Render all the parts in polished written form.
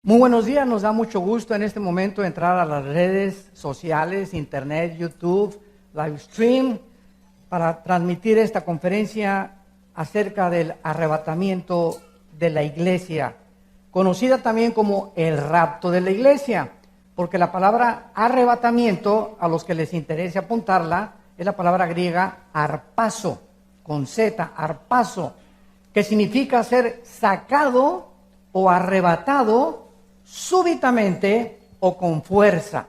Muy buenos días, nos da mucho gusto en este momento entrar a las redes sociales, internet, YouTube, live stream, para transmitir esta conferencia acerca del arrebatamiento de la iglesia, conocida también como el rapto de la iglesia, porque la palabra arrebatamiento, a los que les interese apuntarla, es la palabra griega arpazo, con Z, arpazo, que significa ser sacado o arrebatado súbitamente o con fuerza.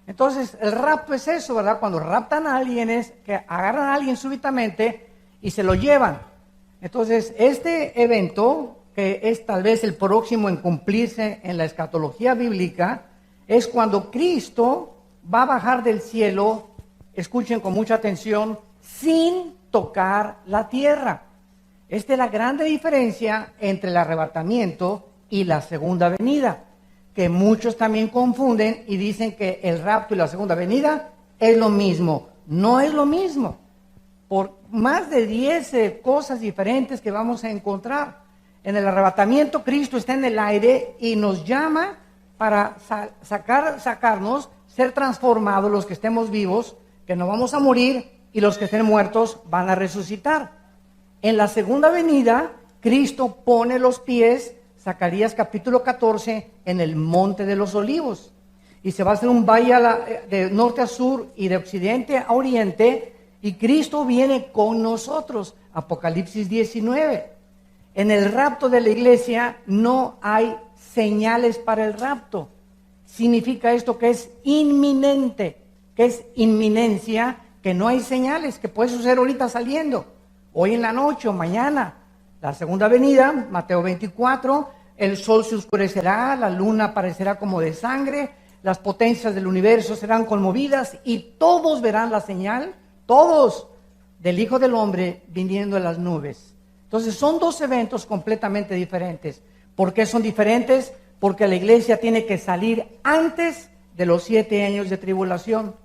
Entonces, el rapto es eso, ¿verdad? Cuando raptan a alguien es que agarran a alguien súbitamente y se lo llevan. Entonces, este evento, que es tal vez el próximo en cumplirse en la escatología bíblica, es cuando Cristo va a bajar del cielo, escuchen con mucha atención, sin tocar la tierra. Esta es la grande diferencia entre el arrebatamiento y la segunda venida, que muchos también confunden y dicen que el rapto y la segunda venida es lo mismo. No es lo mismo. Por más de 10 cosas diferentes que vamos a encontrar. En el arrebatamiento, Cristo está en el aire y nos llama para sacarnos, ser transformados los que estemos vivos, que no vamos a morir, y los que estén muertos van a resucitar. En la segunda venida, Cristo pone los pies, Zacarías capítulo 14, en el monte de los olivos. Y se va a hacer un valle de norte a sur y de occidente a oriente, y Cristo viene con nosotros. Apocalipsis 19. En el rapto de la iglesia no hay señales para el rapto. Significa esto que es inminente, que es inminencia, que no hay señales, que puede suceder ahorita saliendo, hoy en la noche o mañana. La segunda venida, Mateo 24, el sol se oscurecerá, la luna aparecerá como de sangre, las potencias del universo serán conmovidas y todos verán la señal, todos, del Hijo del Hombre viniendo en las nubes. Entonces son dos eventos completamente diferentes. ¿Por qué son diferentes? Porque la iglesia tiene que salir antes de los 7 años de tribulación.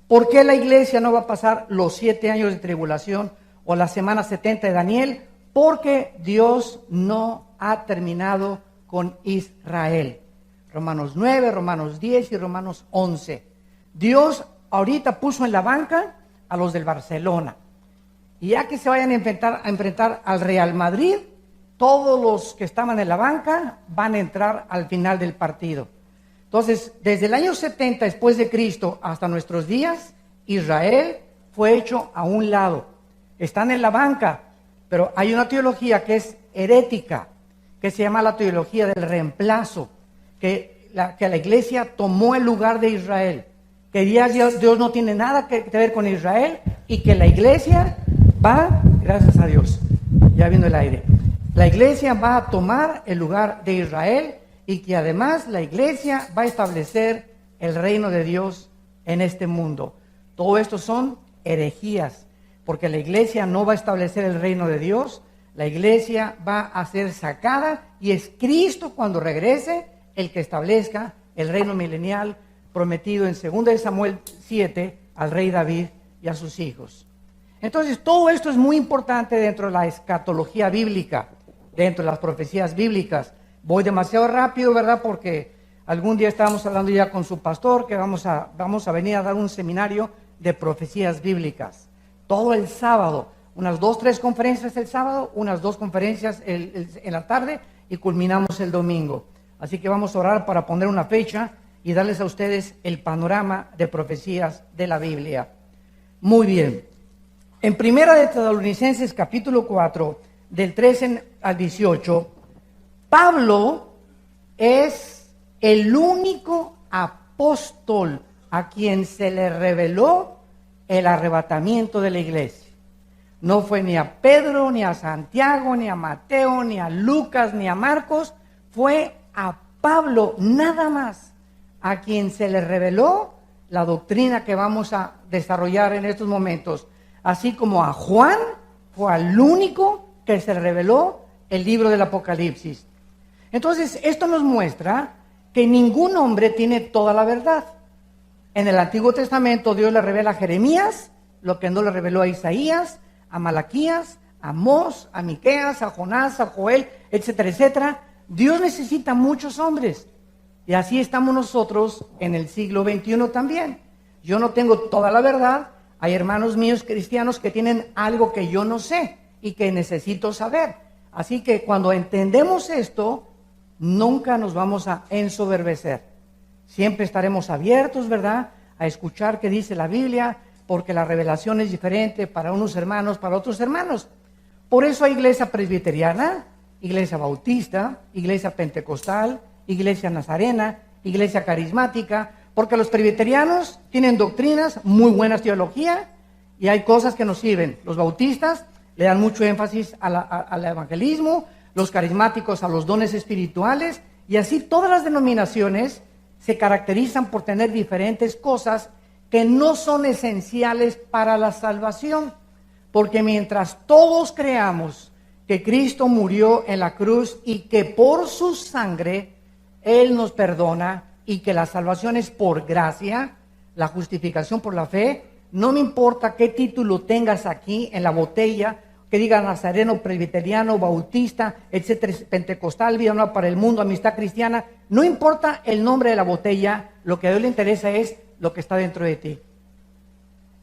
¿Por qué la iglesia no va a pasar los 7 años de tribulación o la semana 70 de Daniel? Porque Dios no ha terminado con Israel. Romanos 9, Romanos 10 y Romanos 11. Dios ahorita puso en la banca a los del Barcelona. Y ya que se vayan a enfrentar al Real Madrid, todos los que estaban en la banca van a entrar al final del partido. Entonces, desde el año 70 después de Cristo hasta nuestros días, Israel fue hecho a un lado. Están en la banca. Pero hay una teología que es herética, que se llama la teología del reemplazo, que la iglesia tomó el lugar de Israel, que Dios no tiene nada que ver con Israel y que la iglesia va, gracias a Dios, ya viendo el aire, la iglesia va a tomar el lugar de Israel y que además la iglesia va a establecer el reino de Dios en este mundo. Todo esto son herejías. Porque la iglesia no va a establecer el reino de Dios, la iglesia va a ser sacada y es Cristo cuando regrese el que establezca el reino milenial prometido en 2 Samuel 7 al rey David y a sus hijos. Entonces todo esto es muy importante dentro de la escatología bíblica, dentro de las profecías bíblicas. Voy demasiado rápido, ¿verdad? Porque algún día estábamos hablando ya con su pastor que vamos a venir a dar un seminario de profecías bíblicas. Todo el sábado, unas 2-3 conferencias el sábado, unas 2 conferencias en la tarde y culminamos el domingo. Así que vamos a orar para poner una fecha y darles a ustedes el panorama de profecías de la Biblia. Muy bien. En Primera de Tesalonicenses capítulo 4, del 13 al 18, Pablo es el único apóstol a quien se le reveló el arrebatamiento de la iglesia. No fue ni a Pedro, ni a Santiago, ni a Mateo, ni a Lucas, ni a Marcos. Fue a Pablo nada más a quien se le reveló la doctrina que vamos a desarrollar en estos momentos. Así como a Juan fue al único que se le reveló el libro del Apocalipsis. Entonces, esto nos muestra que ningún hombre tiene toda la verdad. En el Antiguo Testamento Dios le revela a Jeremías lo que no le reveló a Isaías, a Malaquías, a Amós, a Miqueas, a Jonás, a Joel, etcétera, etcétera. Dios necesita muchos hombres Y así estamos nosotros en el siglo XXI también. Yo no tengo toda la verdad. Hay hermanos míos cristianos que tienen algo que yo no sé y que necesito saber. Así que cuando entendemos esto, nunca nos vamos a ensoberbecer. Siempre estaremos abiertos, ¿verdad?, a escuchar qué dice la Biblia, porque la revelación es diferente para unos hermanos, para otros hermanos. Por eso hay iglesia presbiteriana, iglesia bautista, iglesia pentecostal, iglesia nazarena, iglesia carismática, porque los presbiterianos tienen doctrinas, muy buenas teología, y hay cosas que nos sirven. Los bautistas le dan mucho énfasis al evangelismo, los carismáticos a los dones espirituales, y así todas las denominaciones se caracterizan por tener diferentes cosas que no son esenciales para la salvación, porque mientras todos creamos que Cristo murió en la cruz y que por su sangre Él nos perdona y que la salvación es por gracia, la justificación por la fe, no me importa qué título tengas aquí en la botella, que diga nazareno, presbiteriano, bautista, etcétera, pentecostal, vida nueva para el mundo, amistad cristiana, no importa el nombre de la botella, lo que a Dios le interesa es lo que está dentro de ti.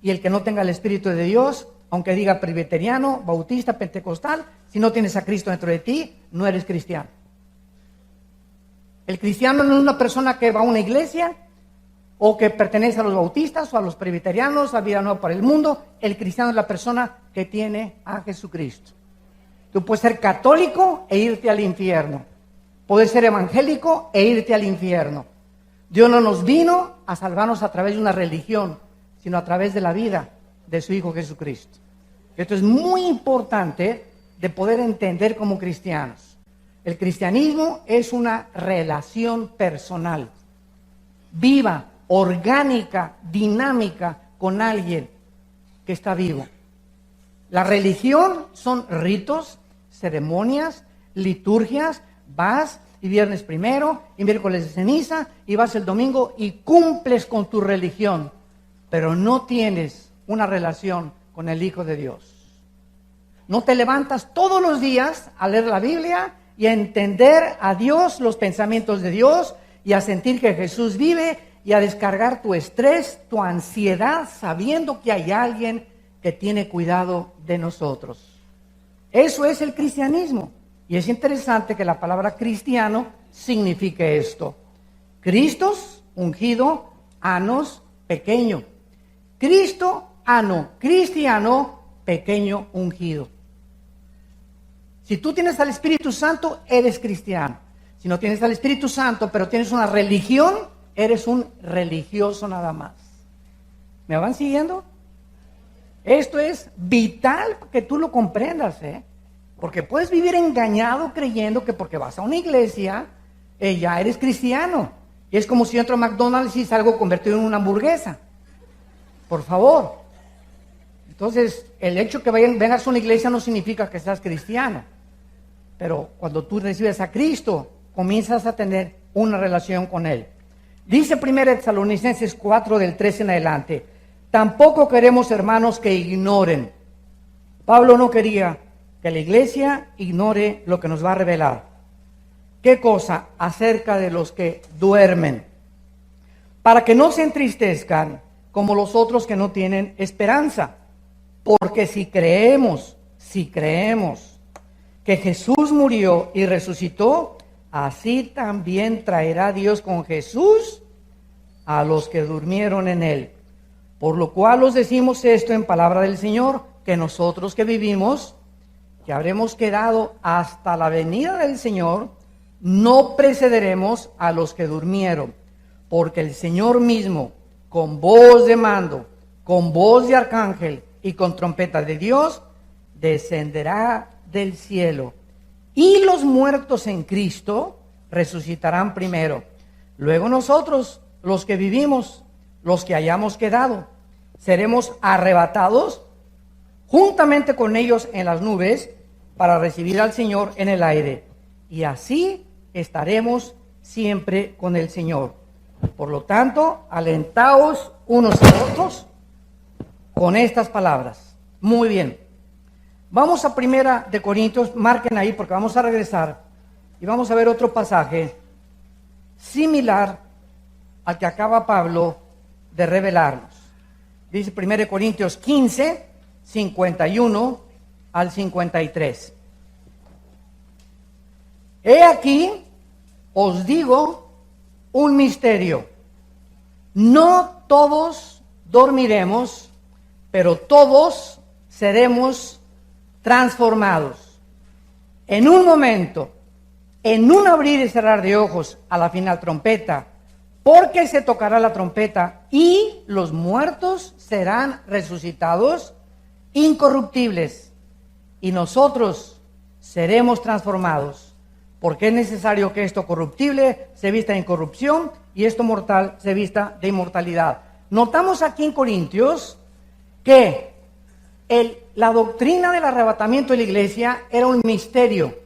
Y el que no tenga el Espíritu de Dios, aunque diga presbiteriano, bautista, pentecostal, si no tienes a Cristo dentro de ti, no eres cristiano. El cristiano no es una persona que va a una iglesia o que pertenece a los bautistas o a los presbiterianos, a vida nueva para el mundo. El cristiano es la persona que tiene a Jesucristo. Tú puedes ser católico e irte al infierno. Puedes ser evangélico e irte al infierno. Dios no nos vino a salvarnos a través de una religión, sino a través de la vida de su Hijo Jesucristo. Esto es muy importante de poder entender como cristianos. El cristianismo es una relación personal, viva, orgánica, dinámica con alguien que está vivo. La religión son ritos, ceremonias, liturgias. Vas y viernes primero y miércoles de ceniza y vas el domingo y cumples con tu religión, pero no tienes una relación con el Hijo de Dios. No te levantas todos los días a leer la Biblia y a entender a Dios, los pensamientos de Dios, y a sentir que Jesús vive, y a descargar tu estrés, tu ansiedad, sabiendo que hay alguien que tiene cuidado de nosotros. Eso es el cristianismo. Y es interesante que la palabra cristiano signifique esto. Cristos, ungido, anos, pequeño. Cristo, ano, cristiano, pequeño, ungido. Si tú tienes al Espíritu Santo, eres cristiano. Si no tienes al Espíritu Santo, pero tienes una religión, eres un religioso nada más. ¿Me van siguiendo? Esto es vital que tú lo comprendas, porque puedes vivir engañado creyendo que porque vas a una iglesia, ya eres cristiano. Y es como si yo entro a McDonald's y salgo convertido en una hamburguesa. Por favor. Entonces, el hecho que vengas a una iglesia no significa que seas cristiano. Pero cuando tú recibes a Cristo, comienzas a tener una relación con Él. Dice 1 Tesalonicenses 4, del 13 en adelante: tampoco queremos, hermanos, que ignoren. Pablo no quería que la iglesia ignore lo que nos va a revelar. ¿Qué cosa? Acerca de los que duermen, para que no se entristezcan como los otros que no tienen esperanza. Porque si creemos que Jesús murió y resucitó, así también traerá Dios con Jesús a los que durmieron en Él. Por lo cual os decimos esto en palabra del Señor, que nosotros que vivimos, que habremos quedado hasta la venida del Señor, no precederemos a los que durmieron, porque el Señor mismo, con voz de mando, con voz de arcángel y con trompeta de Dios, descenderá del cielo. Y los muertos en Cristo resucitarán primero. Luego nosotros, los que vivimos, los que hayamos quedado, seremos arrebatados juntamente con ellos en las nubes para recibir al Señor en el aire. Y así estaremos siempre con el Señor. Por lo tanto, alentaos unos a otros con estas palabras. Muy bien. Vamos a 1 de Corintios, marquen ahí porque vamos a regresar y vamos a ver otro pasaje similar al que acaba Pablo de revelarnos. Dice 1 Corintios 15, 51 al 53. He aquí, os digo un misterio. No todos dormiremos, pero todos seremos transformados. En un momento, en un abrir y cerrar de ojos, a la final trompeta, porque se tocará la trompeta y los muertos serán resucitados incorruptibles y nosotros seremos transformados, porque es necesario que esto corruptible se vista de incorrupción y esto mortal se vista de inmortalidad. Notamos aquí en Corintios que la doctrina del arrebatamiento de la iglesia era un misterio.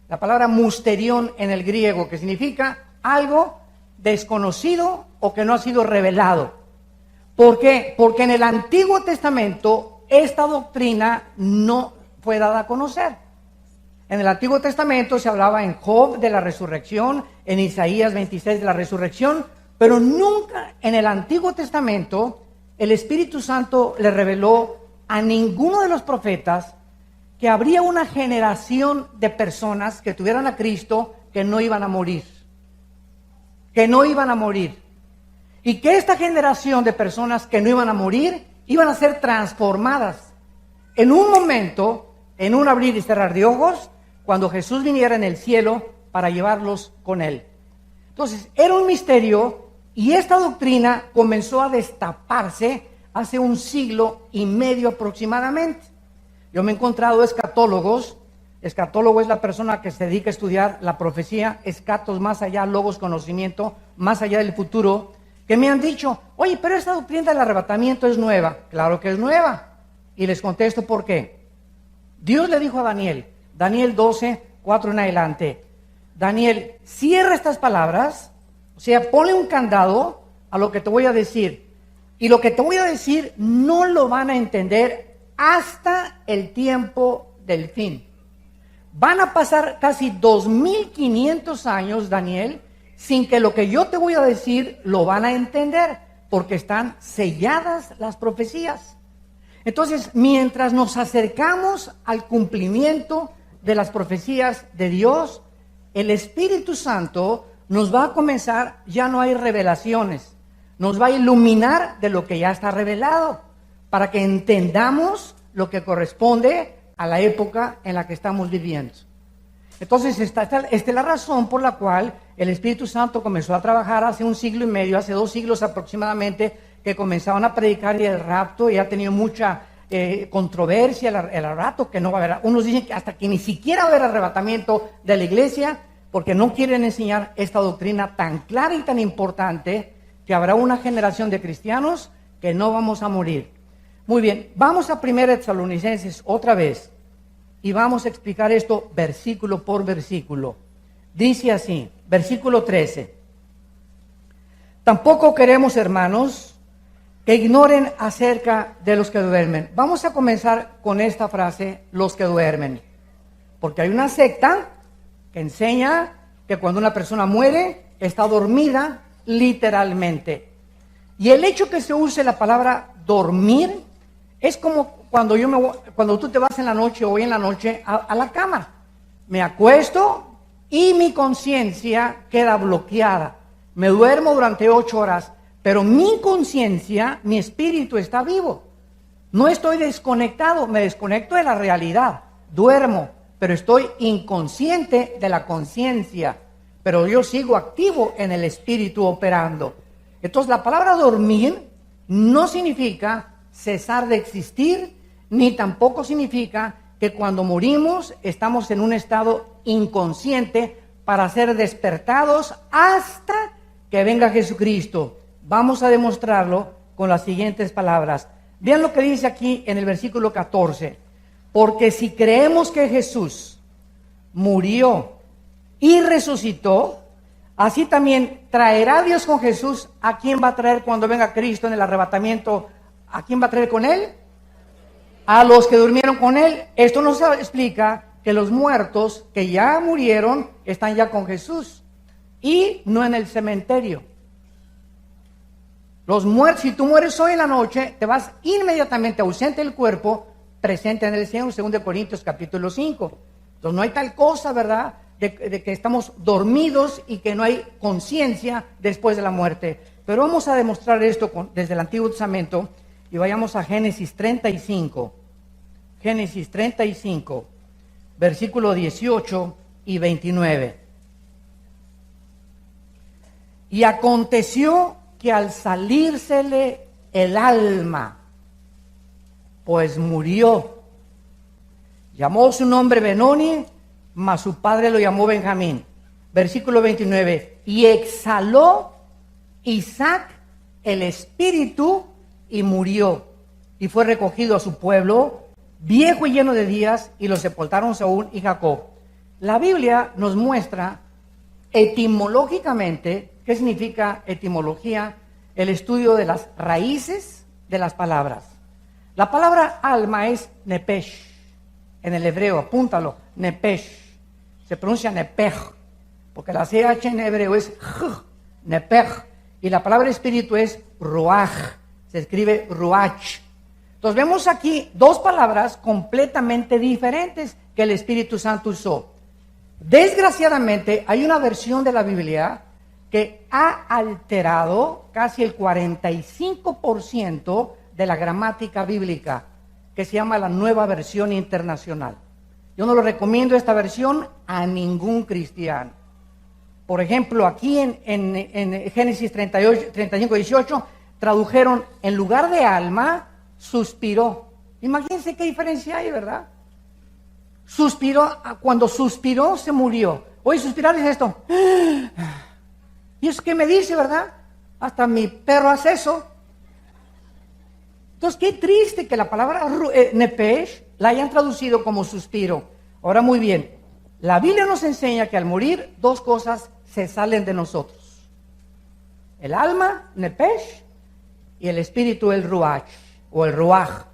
La palabra musterión en el griego, que significa algo desconocido o que no ha sido revelado. ¿Por qué? Porque en el Antiguo Testamento esta doctrina no fue dada a conocer. En el Antiguo Testamento se hablaba en Job de la resurrección, en Isaías 26 de la resurrección, pero nunca en el Antiguo Testamento el Espíritu Santo le reveló a ninguno de los profetas que habría una generación de personas que tuvieran a Cristo que no iban a morir. Que no iban a morir. Y que esta generación de personas que no iban a morir iban a ser transformadas en un momento, en un abrir y cerrar de ojos, cuando Jesús viniera en el cielo para llevarlos con él. Entonces, era un misterio y esta doctrina comenzó a destaparse hace 1 siglo y medio aproximadamente. Yo me he encontrado escatólogos. Escatólogo es la persona que se dedica a estudiar la profecía, escatos más allá, logos conocimiento, más allá del futuro, que me han dicho, oye, pero esta doctrina del arrebatamiento es nueva. Claro que es nueva. Y les contesto por qué. Dios le dijo a Daniel, Daniel 12, 4 en adelante, Daniel, cierra estas palabras, o sea, ponle un candado a lo que te voy a decir. Y lo que te voy a decir no lo van a entender hasta el tiempo del fin. Van a pasar casi 2500 años, Daniel, sin que lo que yo te voy a decir lo van a entender, porque están selladas las profecías. Entonces, mientras nos acercamos al cumplimiento de las profecías de Dios, el Espíritu Santo nos va a comenzar, ya no hay revelaciones, nos va a iluminar de lo que ya está revelado, para que entendamos lo que corresponde a la época en la que estamos viviendo. Entonces, esta es la razón por la cual el Espíritu Santo comenzó a trabajar hace 1 siglo y medio, hace 2 siglos aproximadamente, que comenzaban a predicar y el rapto, y ha tenido mucha controversia el rapto, que no va a haber. Unos dicen que hasta que ni siquiera va a haber arrebatamiento de la iglesia, porque no quieren enseñar esta doctrina tan clara y tan importante, que habrá una generación de cristianos que no vamos a morir. Muy bien, vamos a 1 Tesalonicenses otra vez y vamos a explicar esto versículo por versículo. Dice así, versículo 13. Tampoco queremos, hermanos, que ignoren acerca de los que duermen. Vamos a comenzar con esta frase, los que duermen. Porque hay una secta que enseña que cuando una persona muere, está dormida literalmente. Y el hecho que se use la palabra dormir es como cuando tú te vas en la noche, hoy en la noche, a la cama. Me acuesto y mi conciencia queda bloqueada. Me duermo durante 8 horas, pero mi conciencia, mi espíritu está vivo. No estoy desconectado, me desconecto de la realidad. Duermo, pero estoy inconsciente de la conciencia. Pero yo sigo activo en el espíritu operando. Entonces, la palabra dormir no significa cesar de existir, ni tampoco significa que cuando morimos estamos en un estado inconsciente para ser despertados hasta que venga Jesucristo. Vamos a demostrarlo con las siguientes palabras. Vean lo que dice aquí en el versículo 14. Porque si creemos que Jesús murió y resucitó, así también traerá Dios con Jesús. ¿A quién va a traer cuando venga Cristo en el arrebatamiento? ¿A quién va a traer con él? A los que durmieron con él. Esto nos explica que los muertos que ya murieron están ya con Jesús. y no en el cementerio. Los muertos, si tú mueres hoy en la noche, te vas inmediatamente ausente del cuerpo, presente en el cielo, 2 Corintios capítulo 5. Entonces no hay tal cosa, ¿verdad?, de que estamos dormidos y que no hay conciencia después de la muerte. Pero vamos a demostrar esto desde el Antiguo Testamento y vayamos a Génesis 35. Génesis 35, versículo 18 y 29. Y aconteció que al salírsele el alma, pues murió, llamó su nombre Benoni, mas su padre lo llamó Benjamín. Versículo 29. Y exhaló Isaac el espíritu y murió, y fue recogido a su pueblo, viejo y lleno de días, y lo sepultaron Saúl y Jacob. La Biblia nos muestra etimológicamente. ¿Qué significa etimología? El estudio de las raíces de las palabras. La palabra alma es nepesh, en el hebreo, apúntalo, nepesh. Se pronuncia nepej, porque la CH en hebreo es j, nepej. Y la palabra espíritu es ruach, se escribe ruach. Entonces vemos aquí dos palabras completamente diferentes que el Espíritu Santo usó. Desgraciadamente hay una versión de la Biblia que ha alterado casi el 45% de la gramática bíblica, que se llama la Nueva Versión Internacional. Yo no lo recomiendo esta versión a ningún cristiano. Por ejemplo, aquí en Génesis 35, 18, tradujeron en lugar de alma, suspiró. Imagínense qué diferencia hay, ¿verdad? Suspiró, cuando suspiró se murió. Oye, suspirar es esto. ¿Y eso qué me dice, verdad? Hasta mi perro hace eso. Entonces, qué triste que la palabra nepesh la hayan traducido como suspiro. Ahora, muy bien, la Biblia nos enseña que al morir, dos cosas se salen de nosotros. El alma, nepesh, y el espíritu, el ruach, o el ruach.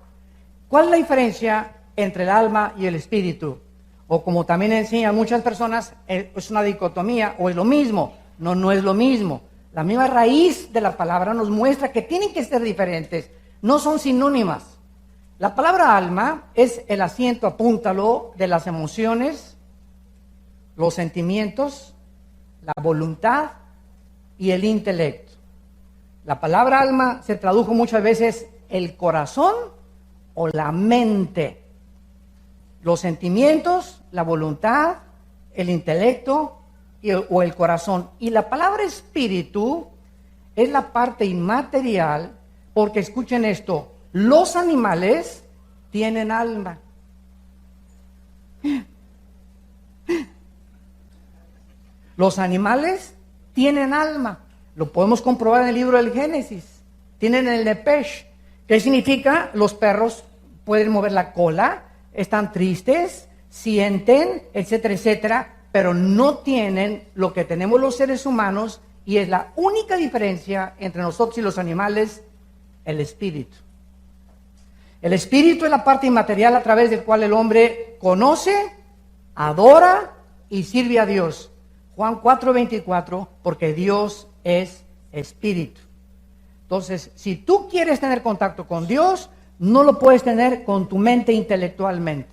¿Cuál es la diferencia entre el alma y el espíritu? O como también enseñan muchas personas, es una dicotomía, o es lo mismo. No, no es lo mismo. La misma raíz de la palabra nos muestra que tienen que ser diferentes. No son sinónimas. La palabra alma es el asiento, apúntalo, de las emociones, los sentimientos, la voluntad y el intelecto. La palabra alma se tradujo muchas veces el corazón o la mente. Los sentimientos, la voluntad, el intelecto o el corazón. Y la palabra espíritu es la parte inmaterial, porque escuchen esto, los animales tienen alma. Los animales tienen alma. Lo podemos comprobar en el libro del Génesis. Tienen el nepesh. ¿Qué significa? Los perros pueden mover la cola, están tristes, sienten, etcétera, etcétera, pero no tienen lo que tenemos los seres humanos, y es la única diferencia entre nosotros y los animales, el espíritu. El espíritu es la parte inmaterial a través del cual el hombre conoce, adora y sirve a Dios. Juan 4:24, porque Dios es espíritu. Entonces, si tú quieres tener contacto con Dios, no lo puedes tener con tu mente intelectualmente.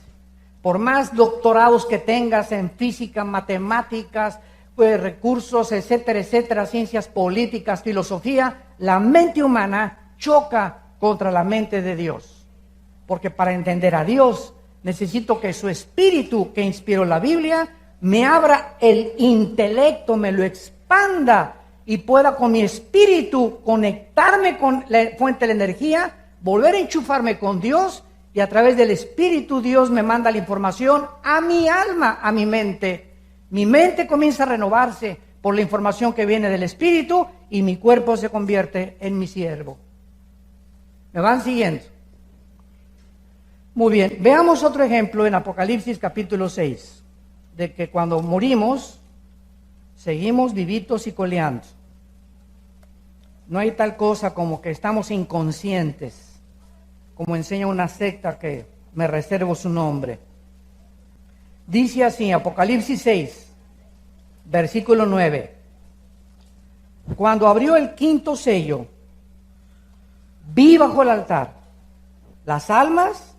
Por más doctorados que tengas en física, matemáticas, recursos, etcétera, etcétera, ciencias políticas, filosofía, la mente humana choca contra la mente de Dios. Porque para entender a Dios, necesito que su espíritu que inspiró la Biblia me abra el intelecto, me lo expanda y pueda con mi espíritu conectarme con la fuente de la energía, volver a enchufarme con Dios, y a través del espíritu Dios me manda la información a mi alma, a mi mente. Mi mente comienza a renovarse por la información que viene del espíritu y mi cuerpo se convierte en mi siervo. ¿Me van siguiendo? Muy bien, veamos otro ejemplo en Apocalipsis capítulo 6, de que cuando morimos, seguimos vivitos y coleando. No hay tal cosa como que estamos inconscientes, como enseña una secta que me reservo su nombre. Dice así, Apocalipsis 6, versículo 9. cuando abrió el quinto sello, vi bajo el altar las almas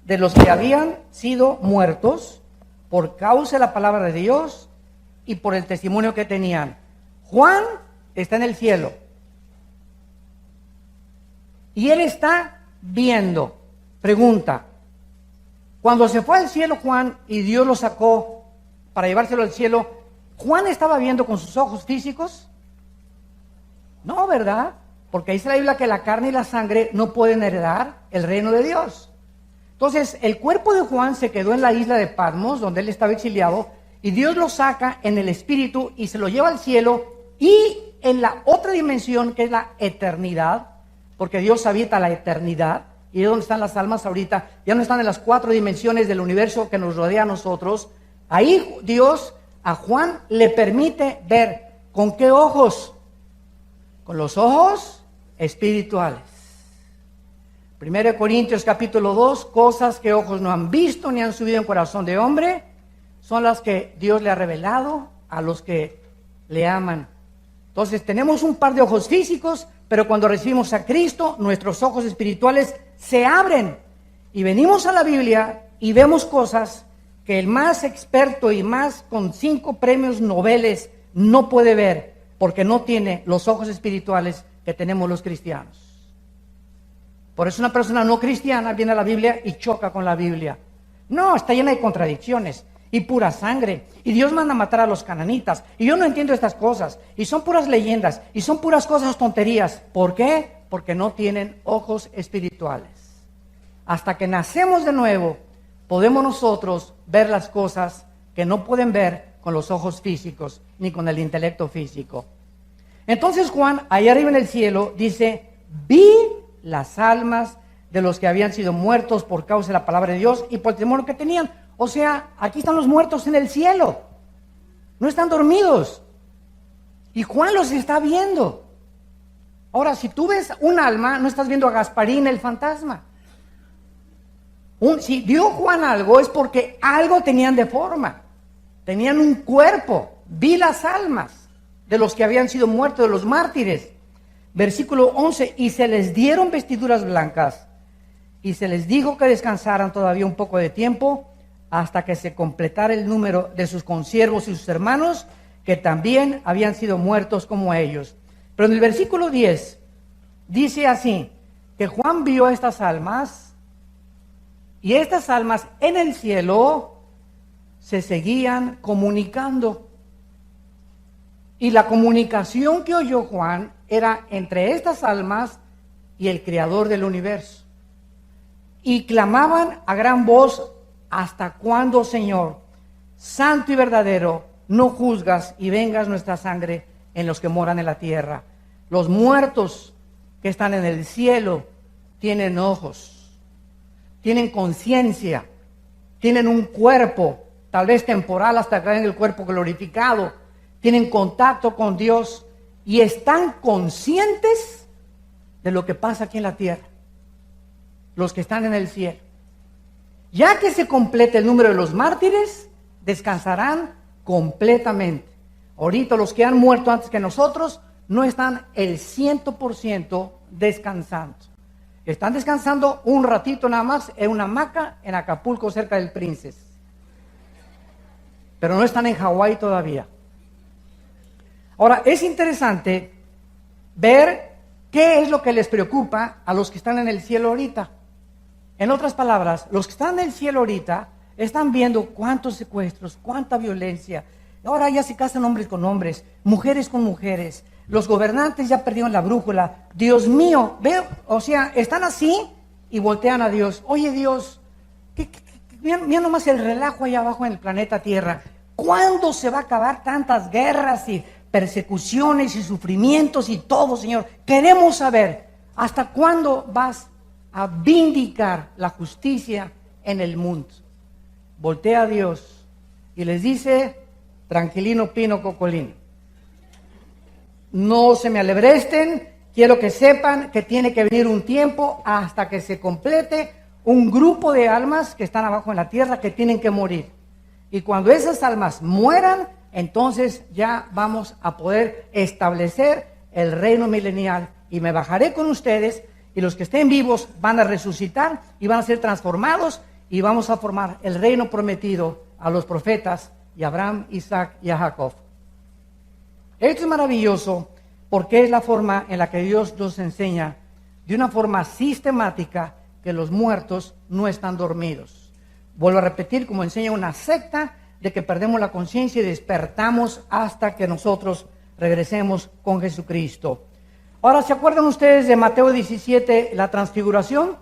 de los que habían sido muertos por causa de la palabra de Dios y por el testimonio que tenían. Juan está en el cielo y él está viendo. Pregunta: cuando se fue al cielo Juan y Dios lo sacó para llevárselo al cielo, ¿Juan estaba viendo con sus ojos físicos? No, ¿verdad? Porque dice la Biblia que la carne y la sangre no pueden heredar el reino de Dios. Entonces, el cuerpo de Juan se quedó en la isla de Patmos, donde él estaba exiliado, y Dios lo saca en el espíritu y se lo lleva al cielo, y en la otra dimensión, que es la eternidad, porque Dios habita la eternidad, y es donde están las almas ahorita, ya no están en las 4 dimensiones del universo que nos rodea a nosotros. Ahí Dios a Juan le permite ver. ¿Con qué ojos? Con los ojos espirituales. 1 Corintios capítulo 2, cosas que ojos no han visto ni han subido en corazón de hombre, son las que Dios le ha revelado a los que le aman. Entonces tenemos un par de ojos físicos, pero cuando recibimos a Cristo, nuestros ojos espirituales se abren y venimos a la Biblia y vemos cosas que el más experto y más con 5 premios Nobel no puede ver, porque no tiene los ojos espirituales que tenemos los cristianos. Por eso una persona no cristiana viene a la Biblia y choca con la Biblia. No, está llena de contradicciones y pura sangre. Y Dios manda a matar a los cananitas. Y yo no entiendo estas cosas. Y son puras leyendas. Y son puras cosas tonterías. ¿Por qué? Porque no tienen ojos espirituales. Hasta que nacemos de nuevo, podemos nosotros ver las cosas que no pueden ver con los ojos físicos ni con el intelecto físico. Entonces Juan, ahí arriba en el cielo, dice: vi las almas de los que habían sido muertos por causa de la palabra de Dios y por el temor que tenían. O sea, aquí están los muertos en el cielo, no están dormidos, y Juan los está viendo. Ahora, si tú ves un alma, no estás viendo a Gasparín el fantasma. Si vio Juan algo, es porque algo tenían de forma, tenían un cuerpo. Vi las almas de los que habían sido muertos, de los mártires. Versículo 11, y se les dieron vestiduras blancas, y se les dijo que descansaran todavía un poco de tiempo, hasta que se completara el número de sus consiervos y sus hermanos, que también habían sido muertos como ellos. Pero en el versículo 10, dice así, que Juan vio a estas almas, y estas almas en el cielo se seguían comunicando. Y la comunicación que oyó Juan era entre estas almas y el Creador del universo. Y clamaban a gran voz: ¿hasta cuándo, Señor, santo y verdadero, no juzgas y vengas nuestra sangre en los que moran en la tierra? Los muertos que están en el cielo tienen ojos, tienen conciencia, tienen un cuerpo, tal vez temporal hasta que en el cuerpo glorificado, tienen contacto con Dios y están conscientes de lo que pasa aquí en la tierra, los que están en el cielo. Ya que se complete el número de los mártires, descansarán completamente. Ahorita los que han muerto antes que nosotros no están el 100% descansando. Están descansando un ratito nada más en una hamaca en Acapulco, cerca del Princess. Pero no están en Hawái todavía. Ahora, es interesante ver qué es lo que les preocupa a los que están en el cielo ahorita. En otras palabras, los que están en el cielo ahorita están viendo cuántos secuestros, cuánta violencia. Ahora ya se casan hombres con hombres, mujeres con mujeres. Los gobernantes ya perdieron la brújula. Dios mío, veo, o sea, están así y voltean a Dios. Oye, Dios, mira nomás el relajo allá abajo en el planeta Tierra. ¿Cuándo se va a acabar tantas guerras y persecuciones y sufrimientos y todo, Señor? Queremos saber, ¿hasta cuándo vas a vindicar la justicia en el mundo? Voltea a Dios y les dice: tranquilino, pino, cocolín, no se me alebresten, quiero que sepan que tiene que venir un tiempo hasta que se complete un grupo de almas que están abajo en la tierra que tienen que morir. Y cuando esas almas mueran, entonces ya vamos a poder establecer el reino milenial y me bajaré con ustedes y los que estén vivos van a resucitar y van a ser transformados y vamos a formar el reino prometido a los profetas y a Abraham, Isaac y a Jacob. Esto es maravilloso porque es la forma en la que Dios nos enseña de una forma sistemática que los muertos no están dormidos. Vuelvo a repetir, como enseña una secta, de que perdemos la conciencia y despertamos hasta que nosotros regresemos con Jesucristo. Ahora, ¿se acuerdan ustedes de Mateo 17, la transfiguración?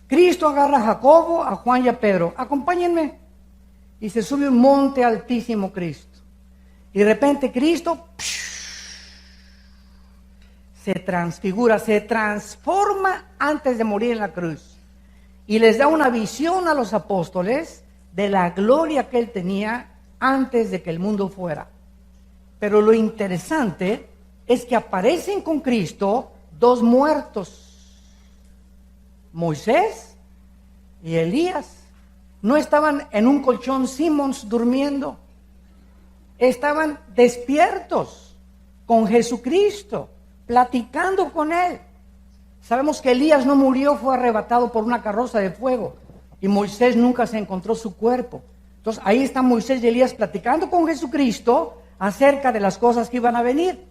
Cristo agarra a Jacobo, a Juan y a Pedro. Acompáñenme. Y se sube un monte altísimo Cristo. Y de repente Cristo se transfigura, se transforma antes de morir en la cruz. Y les da una visión a los apóstoles de la gloria que Él tenía antes de que el mundo fuera. Pero lo interesante es que aparecen con Cristo dos muertos, Moisés y Elías. No estaban en un colchón Simmons durmiendo, estaban despiertos con Jesucristo, platicando con Él. Sabemos que Elías no murió, fue arrebatado por una carroza de fuego, y Moisés nunca se encontró su cuerpo. Entonces ahí están Moisés y Elías platicando con Jesucristo acerca de las cosas que iban a venir,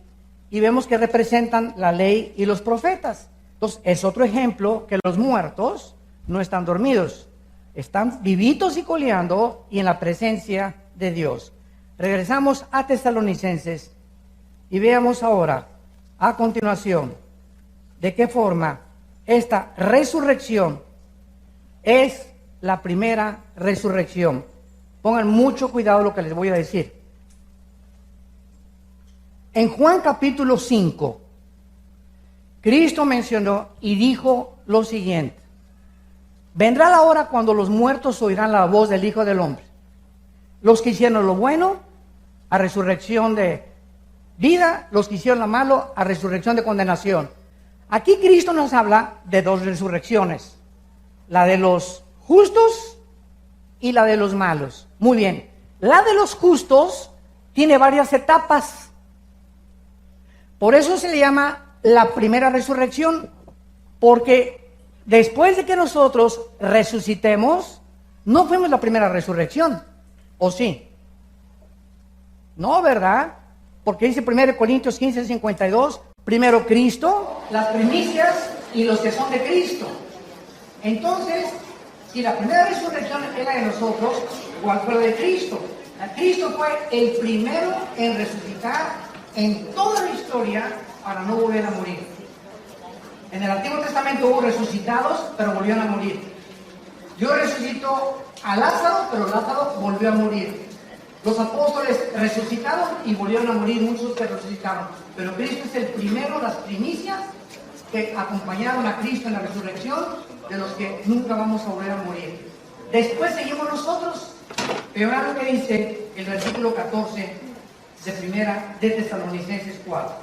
y vemos que representan la ley y los profetas. Entonces es otro ejemplo que los muertos no están dormidos, están vivitos y coleando y en la presencia de Dios. Regresamos a Tesalonicenses y veamos ahora, a continuación, de qué forma esta resurrección es la primera resurrección. Pongan mucho cuidado lo que les voy a decir. En Juan capítulo 5, Cristo mencionó y dijo lo siguiente: vendrá la hora cuando los muertos oirán la voz del Hijo del Hombre. Los que hicieron lo bueno, a resurrección de vida; los que hicieron lo malo, a resurrección de condenación. Aquí Cristo nos habla de dos resurrecciones: la de los justos y la de los malos. Muy bien, la de los justos tiene varias etapas. Por eso se le llama la primera resurrección, porque después de que nosotros resucitemos, no fuimos la primera resurrección, ¿o sí? No, ¿verdad? Porque dice 1 Corintios 15:52, primero Cristo, las primicias y los que son de Cristo. Entonces, si la primera resurrección es la de nosotros, ¿cuál fue la de Cristo? Cristo fue el primero en resucitar en toda la historia para no volver a morir. En el Antiguo Testamento hubo resucitados, pero volvieron a morir. Dios resucitó a Lázaro, pero Lázaro volvió a morir. Los apóstoles resucitaron y volvieron a morir, muchos que resucitaron. Pero Cristo es el primero, las primicias que acompañaron a Cristo en la resurrección, de los que nunca vamos a volver a morir. Después seguimos nosotros. Pero ahora lo que dice el versículo 14 de primera de Tesalonicenses 4.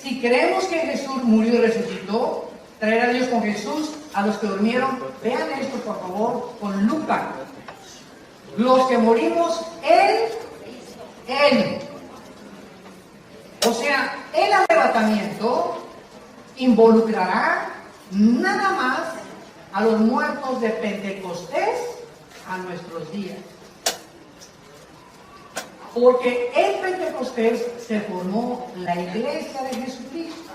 Si creemos que Jesús murió y resucitó, traerá Dios con Jesús a los que durmieron. Vean esto, por favor, con Lucas. Los que morimos Él. O sea, el arrebatamiento involucrará nada más a los muertos de Pentecostés a nuestros días. Porque en Pentecostés se formó la iglesia de Jesucristo.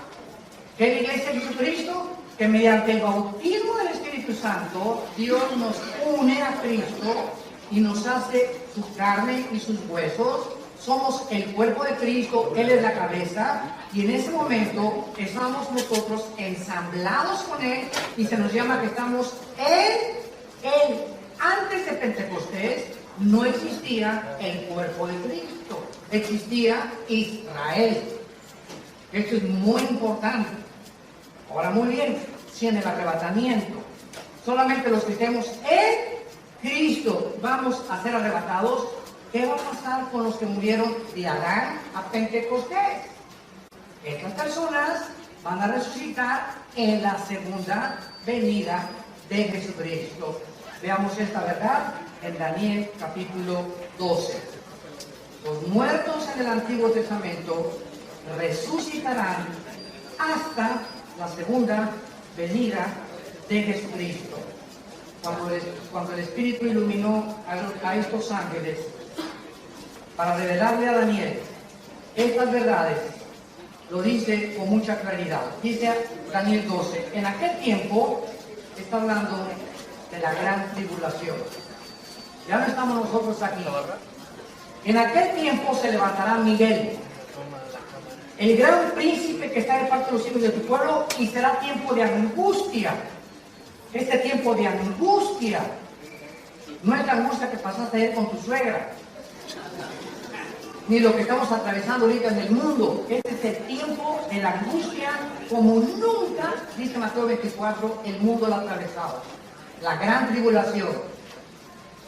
¿Qué es la iglesia de Jesucristo? Que mediante el bautismo del Espíritu Santo, Dios nos une a Cristo y nos hace su carne y sus huesos. Somos el cuerpo de Cristo, Él es la cabeza, y en ese momento estamos nosotros ensamblados con Él y se nos llama que estamos en Él. Antes de Pentecostés no existía el cuerpo de Cristo, existía Israel. Esto es muy importante. Ahora, muy bien, si en el arrebatamiento solamente los que estemos en Cristo vamos a ser arrebatados, ¿qué va a pasar con los que murieron de Adán a Pentecostés? Estas personas van a resucitar en la segunda venida de Jesucristo. Veamos esta verdad en Daniel capítulo 12. Los muertos en el Antiguo Testamento resucitarán hasta la segunda venida de Jesucristo. Cuando el Espíritu iluminó a estos ángeles para revelarle a Daniel estas verdades, lo dice con mucha claridad. Dice Daniel 12, en aquel tiempo, está hablando de la gran tribulación. Ya no estamos nosotros aquí. En aquel tiempo se levantará Miguel, el gran príncipe que está de parte de los hijos de tu pueblo, y será tiempo de angustia. Este tiempo de angustia no es la angustia que pasaste ayer con tu suegra, ni lo que estamos atravesando ahorita en el mundo. Este es el tiempo de la angustia como nunca, dice Mateo 24, el mundo lo ha atravesado. La gran tribulación.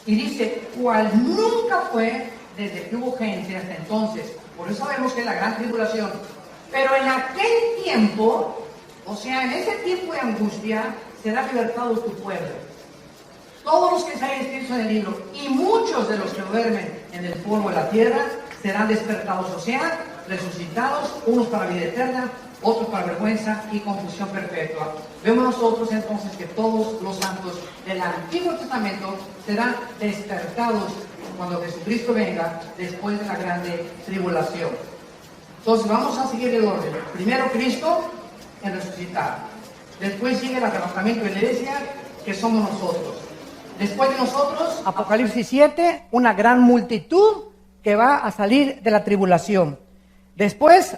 Y dice, cual nunca fue desde que hubo gente hasta entonces. Por eso sabemos que es la gran tribulación. Pero en aquel tiempo, o sea, en ese tiempo de angustia, será libertado tu pueblo. Todos los que se hayan escrito en el libro, y muchos de los que duermen en el polvo de la tierra, serán despertados, o sea, resucitados, unos para vida eterna, otros para vergüenza y confusión perpetua. Vemos nosotros entonces que todos los santos del Antiguo Testamento serán despertados cuando Jesucristo venga después de la grande tribulación. Entonces vamos a seguir el orden. Primero Cristo en resucitar. Después sigue el arrebatamiento de la iglesia, que somos nosotros. Después de nosotros, Apocalipsis 7, una gran multitud que va a salir de la tribulación. Después,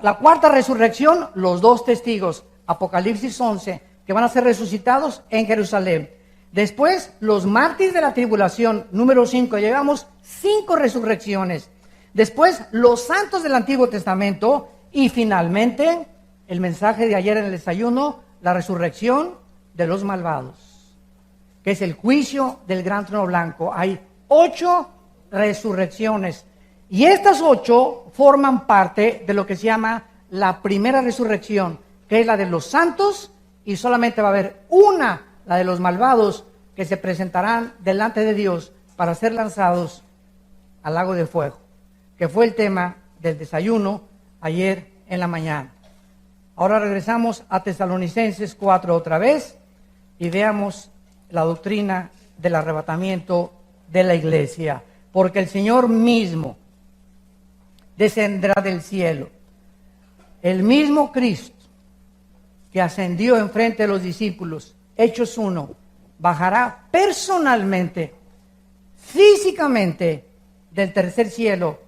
la cuarta resurrección, los dos testigos, Apocalipsis 11, que van a ser resucitados en Jerusalén. Después, los mártires de la tribulación, número 5, llegamos 5 resurrecciones. Después, los santos del Antiguo Testamento. Y finalmente, el mensaje de ayer en el desayuno, la resurrección de los malvados, que es el juicio del gran trono blanco. Hay 8 resurrecciones. Y estas 8 forman parte de lo que se llama la primera resurrección, que es la de los santos, y solamente va a haber una, la de los malvados, que se presentarán delante de Dios para ser lanzados al lago de fuego, que fue el tema del desayuno ayer en la mañana. Ahora regresamos a Tesalonicenses 4 otra vez y veamos la doctrina del arrebatamiento de la iglesia, porque el Señor mismo descenderá del cielo. El mismo Cristo que ascendió enfrente de los discípulos, Hechos 1, bajará personalmente, físicamente, del tercer cielo,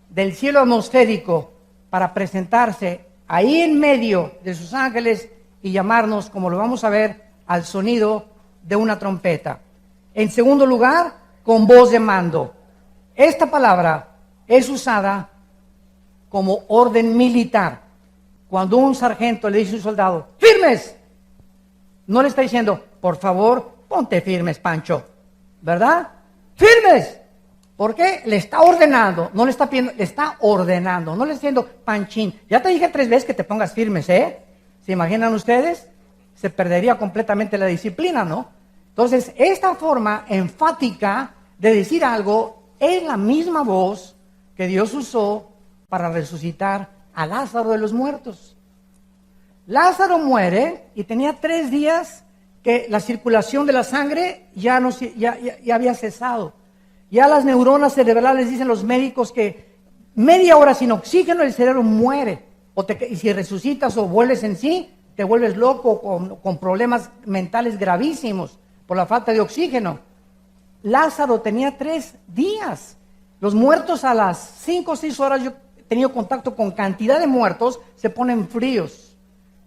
del cielo atmosférico, para presentarse ahí en medio de sus ángeles y llamarnos, como lo vamos a ver, al sonido de una trompeta. En segundo lugar, con voz de mando. Esta palabra es usada como orden militar. Cuando un sargento le dice a un soldado, ¡firmes!, no le está diciendo, por favor, ponte firmes, Pancho, ¿verdad? ¡Firmes! ¿Por qué? Le está ordenando, no le está pidiendo, le está ordenando, no le está diciendo, Panchín, ya te dije 3 veces que te pongas firmes, ¿eh? ¿Se imaginan ustedes? Se perdería completamente la disciplina, ¿no? Entonces, esta forma enfática de decir algo es la misma voz que Dios usó para resucitar a Lázaro de los muertos. Lázaro muere y tenía 3 días que la circulación de la sangre ya había cesado. Ya las neuronas cerebrales, dicen los médicos, que media hora sin oxígeno el cerebro muere. Y si resucitas o vuelves en sí, te vuelves loco con problemas mentales gravísimos por la falta de oxígeno. Lázaro tenía 3 días. Los muertos a las 5 o 6 horas, yo he tenido contacto con cantidad de muertos, se ponen fríos.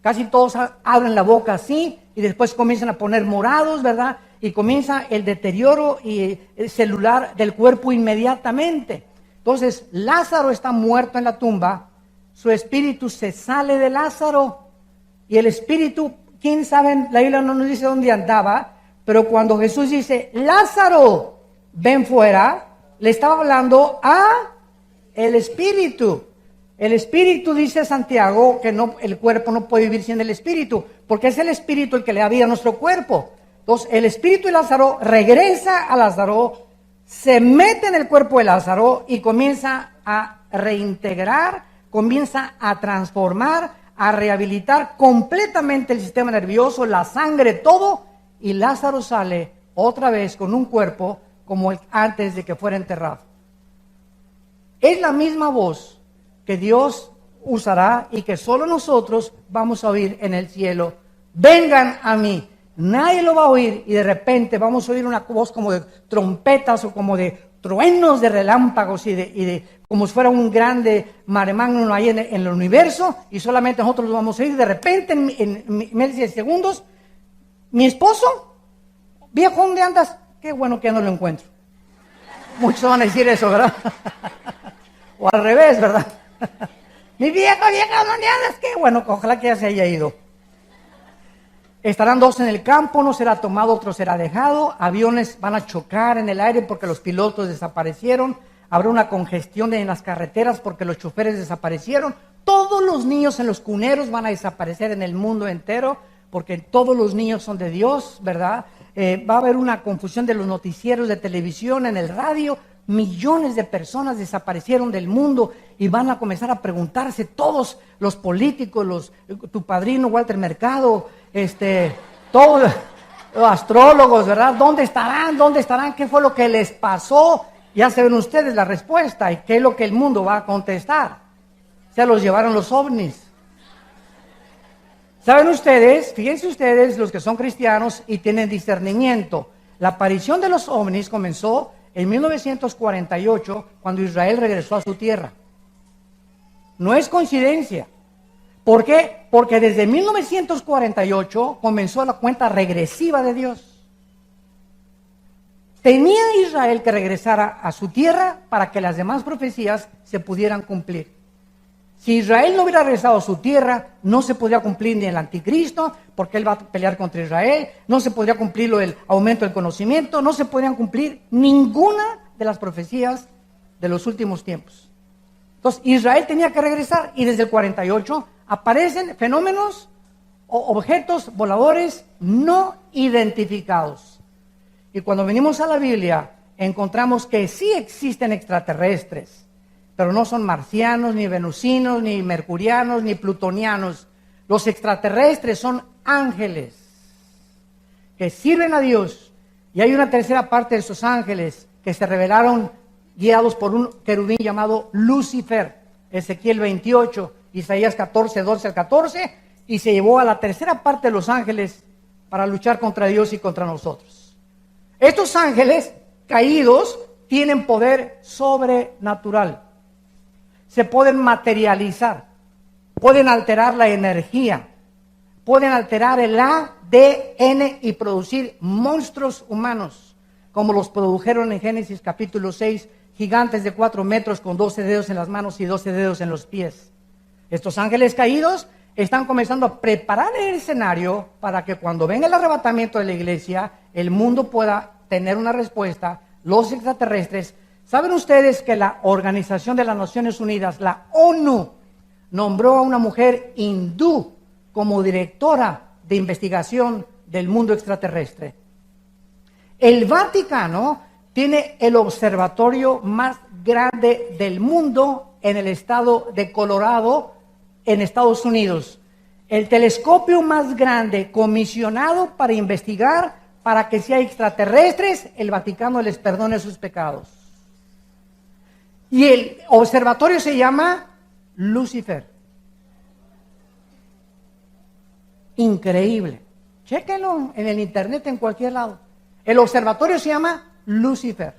Casi todos abren la boca así y después comienzan a poner morados, ¿verdad? Y comienza el deterioro celular del cuerpo inmediatamente. Entonces, Lázaro está muerto en la tumba, su espíritu se sale de Lázaro y el espíritu, quién sabe, la Biblia no nos dice dónde andaba, pero cuando Jesús dice, Lázaro, ven fuera, le estaba hablando a el espíritu. El espíritu, dice Santiago, que no, el cuerpo no puede vivir sin el espíritu, porque es el espíritu el que le da vida a nuestro cuerpo. Entonces, el espíritu de Lázaro regresa a Lázaro, se mete en el cuerpo de Lázaro y comienza a reintegrar comienza a transformar, a rehabilitar completamente el sistema nervioso, la sangre, todo, y Lázaro sale otra vez con un cuerpo como el antes de que fuera enterrado. Es la misma voz que Dios usará y que solo nosotros vamos a oír en el cielo. Vengan a mí. Nadie lo va a oír y de repente vamos a oír una voz como de trompetas o como de truenos de relámpagos y de como si fuera un grande mare magnum ahí en el universo, y solamente nosotros lo vamos a oír. De repente en menos de segundos, mi esposo, viejo, ¿dónde andas? Qué bueno que ya no lo encuentro. Muchos van a decir eso, ¿verdad? O al revés, ¿verdad? Mi vieja, ¿dónde andas? Qué bueno, ojalá que ya se haya ido. Estarán dos en el campo, uno será tomado, otro será dejado. Aviones van a chocar en el aire porque los pilotos desaparecieron. Habrá una congestión en las carreteras porque los choferes desaparecieron. Todos los niños en los cuneros van a desaparecer en el mundo entero porque todos los niños son de Dios, ¿verdad? Va a haber una confusión de los noticieros de televisión, en el radio. Millones de personas desaparecieron del mundo y van a comenzar a preguntarse todos los políticos, tu padrino Walter Mercado, todos los astrólogos, ¿verdad? ¿Dónde estarán? ¿Dónde estarán? ¿Qué fue lo que les pasó? Ya saben ustedes la respuesta y qué es lo que el mundo va a contestar. Se los llevaron los ovnis. ¿Saben ustedes? Fíjense ustedes, los que son cristianos y tienen discernimiento. La aparición de los ovnis comenzó en 1948, cuando Israel regresó a su tierra. No es coincidencia. ¿Por qué? Porque desde 1948 comenzó la cuenta regresiva de Dios. Tenía Israel que regresar a su tierra para que las demás profecías se pudieran cumplir. Si Israel no hubiera regresado a su tierra, no se podría cumplir ni el anticristo, porque él va a pelear contra Israel, no se podría cumplir el aumento del conocimiento, no se podrían cumplir ninguna de las profecías de los últimos tiempos. Entonces Israel tenía que regresar y desde el 48 aparecen fenómenos o objetos voladores no identificados. Y cuando venimos a la Biblia encontramos que sí existen extraterrestres, pero no son marcianos, ni venusinos, ni mercurianos, ni plutonianos. Los extraterrestres son ángeles que sirven a Dios. Y hay una tercera parte de esos ángeles que se revelaron guiados por un querubín llamado Lucifer. Ezequiel 28, Isaías 14, 12 al 14. Y se llevó a la tercera parte de los ángeles para luchar contra Dios y contra nosotros. Estos ángeles caídos tienen poder sobrenatural. Se pueden materializar, pueden alterar la energía, pueden alterar el ADN y producir monstruos humanos, como los produjeron en Génesis capítulo 6, gigantes de 4 metros con 12 dedos en las manos y 12 dedos en los pies. Estos ángeles caídos están comenzando a preparar el escenario para que cuando venga el arrebatamiento de la iglesia, el mundo pueda tener una respuesta. Los extraterrestres. ¿Saben ustedes que la Organización de las Naciones Unidas, la ONU, nombró a una mujer hindú como directora de investigación del mundo extraterrestre? El Vaticano tiene el observatorio más grande del mundo en el estado de Colorado, en Estados Unidos. El telescopio más grande comisionado para investigar para que si hay extraterrestres, el Vaticano les perdone sus pecados. Y el observatorio se llama Lucifer. Increíble. Chéquenlo en el internet, en cualquier lado. El observatorio se llama Lucifer.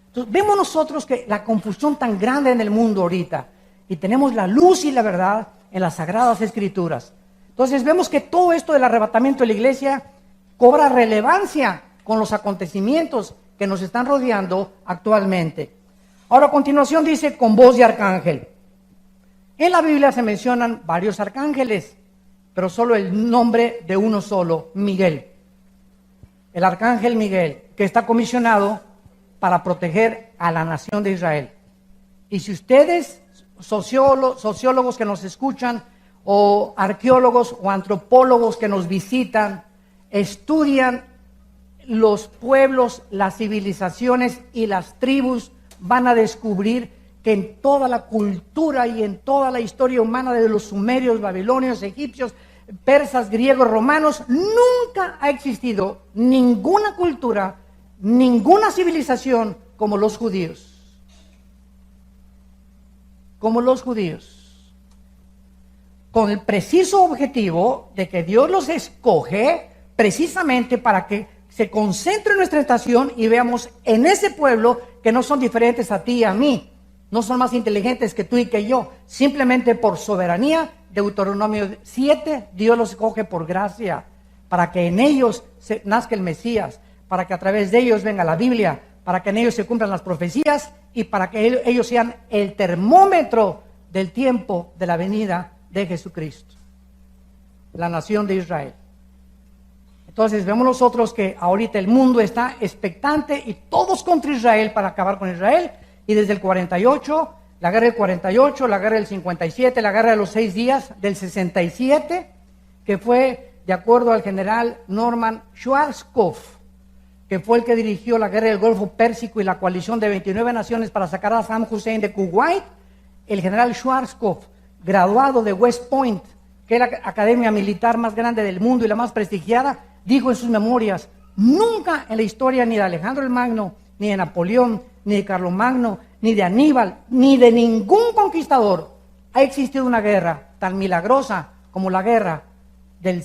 Entonces, vemos nosotros que la confusión tan grande en el mundo ahorita, y tenemos la luz y la verdad en las Sagradas Escrituras. Entonces vemos que todo esto del arrebatamiento de la iglesia cobra relevancia con los acontecimientos que nos están rodeando actualmente. Ahora a continuación dice con voz de arcángel. En la Biblia se mencionan varios arcángeles, pero solo el nombre de uno solo, Miguel. El arcángel Miguel, que está comisionado para proteger a la nación de Israel. Y si ustedes, sociólogos que nos escuchan, o arqueólogos o antropólogos que nos visitan, estudian los pueblos, las civilizaciones y las tribus, van a descubrir que en toda la cultura y en toda la historia humana de los sumerios, babilonios, egipcios, persas, griegos, romanos, nunca ha existido ninguna cultura, ninguna civilización como los judíos. Como los judíos. Con el preciso objetivo de que Dios los escoge precisamente para que se concentre en nuestra estación y veamos en ese pueblo que no son diferentes a ti y a mí. No son más inteligentes que tú y que yo. Simplemente por soberanía, Deuteronomio 7, Dios los escoge por gracia, para que en ellos nazca el Mesías, para que a través de ellos venga la Biblia, para que en ellos se cumplan las profecías y para que ellos sean el termómetro del tiempo de la venida de Jesucristo, la nación de Israel. Entonces vemos nosotros que ahorita el mundo está expectante y todos contra Israel para acabar con Israel. Y desde el 48, la guerra del 48, la guerra del 57, la guerra de los 6 días del 67, que fue de acuerdo al general Norman Schwarzkopf, que fue el que dirigió la guerra del Golfo Pérsico y la coalición de 29 naciones para sacar a Saddam Hussein de Kuwait. El general Schwarzkopf, graduado de West Point, que es la academia militar más grande del mundo y la más prestigiada, dijo en sus memorias: nunca en la historia ni de Alejandro el Magno, ni de Napoleón, ni de Carlomagno, ni de Aníbal, ni de ningún conquistador ha existido una guerra tan milagrosa como la guerra del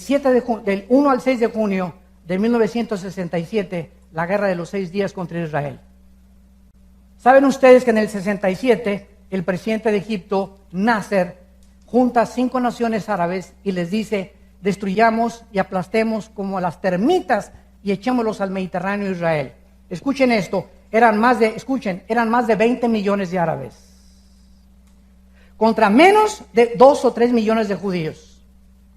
1 al 6 de junio de 1967, la guerra de los 6 días contra Israel. ¿Saben ustedes que en el 67 el presidente de Egipto, Nasser, junta a 5 naciones árabes y les dice: destruyamos y aplastemos como a las termitas y echémoslos al Mediterráneo de Israel? Escuchen esto, eran más de 20 millones de árabes contra menos de 2 o 3 millones de judíos.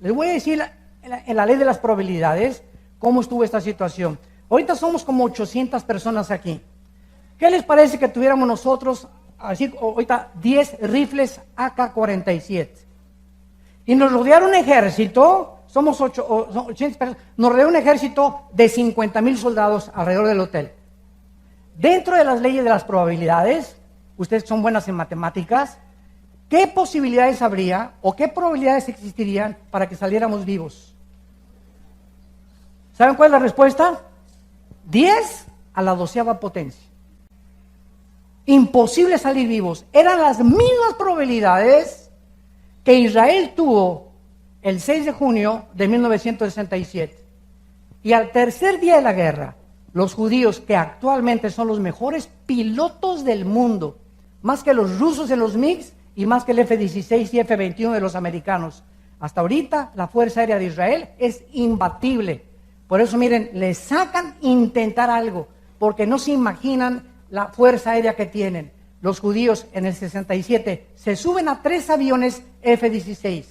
Les voy a decir en la ley de las probabilidades cómo estuvo esta situación. Ahorita somos como 800 personas aquí. ¿Qué les parece que tuviéramos nosotros así ahorita 10 rifles AK-47? Y nos rodea un ejército, somos 800 personas, nos rodea un ejército de 50,000 soldados alrededor del hotel. Dentro de las leyes de las probabilidades, ustedes son buenas en matemáticas, ¿qué posibilidades habría o qué probabilidades existirían para que saliéramos vivos? ¿Saben cuál es la respuesta? 10 a la 12ª potencia. Imposible salir vivos. Eran las mismas probabilidades que Israel tuvo el 6 de junio de 1967. Y al tercer día de la guerra, los judíos, que actualmente son los mejores pilotos del mundo, más que los rusos en los MiGs y más que el F-16 y F-21 de los americanos, hasta ahorita la Fuerza Aérea de Israel es imbatible. Por eso miren, les sacan intentar algo, porque no se imaginan la Fuerza Aérea que tienen. Los judíos en el 67 se suben a 3 aviones F-16,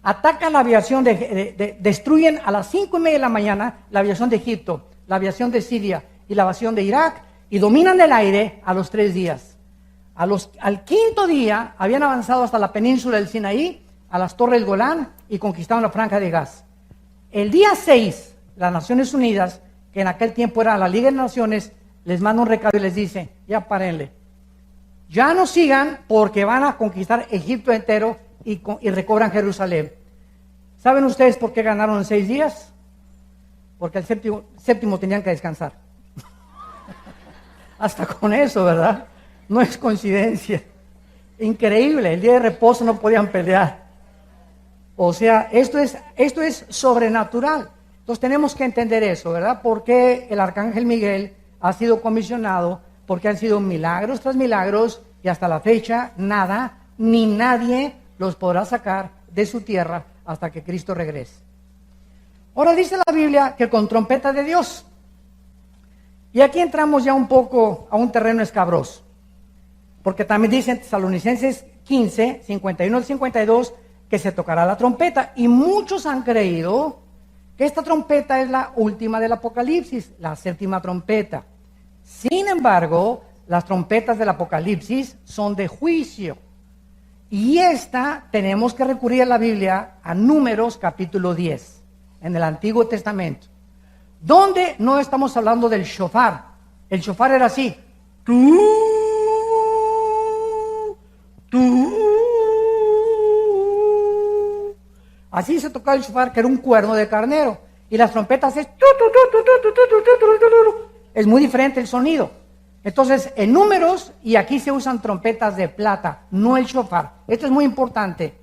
atacan la aviación, destruyen a las 5:30 de la mañana la aviación de Egipto, la aviación de Siria y la aviación de Irak, y dominan el aire a los 3 días. Al 5.º día habían avanzado hasta la península del Sinaí, a las Torres Golán, y conquistaron la Franja de Gaza. El día 6, las Naciones Unidas, que en aquel tiempo era la Liga de Naciones, les manda un recado y les dice: ya párenle, ya no sigan porque van a conquistar Egipto entero y recobran Jerusalén. ¿Saben ustedes por qué ganaron en 6 días? Porque el séptimo tenían que descansar. Hasta con eso, ¿verdad? No es coincidencia. Increíble, el día de reposo no podían pelear. O sea, esto es sobrenatural. Entonces tenemos que entender eso, ¿verdad? Porque el arcángel Miguel ha sido comisionado, porque han sido milagros tras milagros, y hasta la fecha nada ni nadie los podrá sacar de su tierra hasta que Cristo regrese. Ahora dice la Biblia que con trompeta de Dios. Y aquí entramos ya un poco a un terreno escabroso. Porque también dice en Tesalonicenses 15, 51 al 52, que se tocará la trompeta. Y muchos han creído que esta trompeta es la última del Apocalipsis, la 7ª trompeta. Sin embargo, las trompetas del Apocalipsis son de juicio. Y tenemos que recurrir a la Biblia, a Números capítulo 10. En el Antiguo Testamento, donde no estamos hablando del shofar. El shofar era así. Así se tocaba el shofar, que era un cuerno de carnero. Y las trompetas es... Es muy diferente el sonido. Entonces, en Números, y aquí se usan trompetas de plata, no el shofar. Esto es muy importante.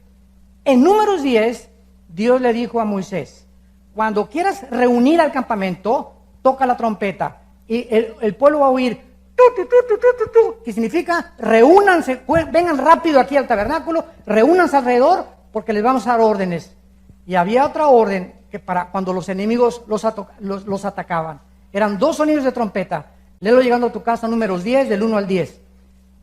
En Números 10, Dios le dijo a Moisés, cuando quieras reunir al campamento, toca la trompeta. Y el pueblo va a oír, que significa, reúnanse, vengan rápido aquí al tabernáculo, reúnanse alrededor, porque les vamos a dar órdenes. Y había otra orden que para cuando los enemigos los atacaban. Eran 2 sonidos de trompeta. Léelo llegando a tu casa, Números 10, del 1 al 10.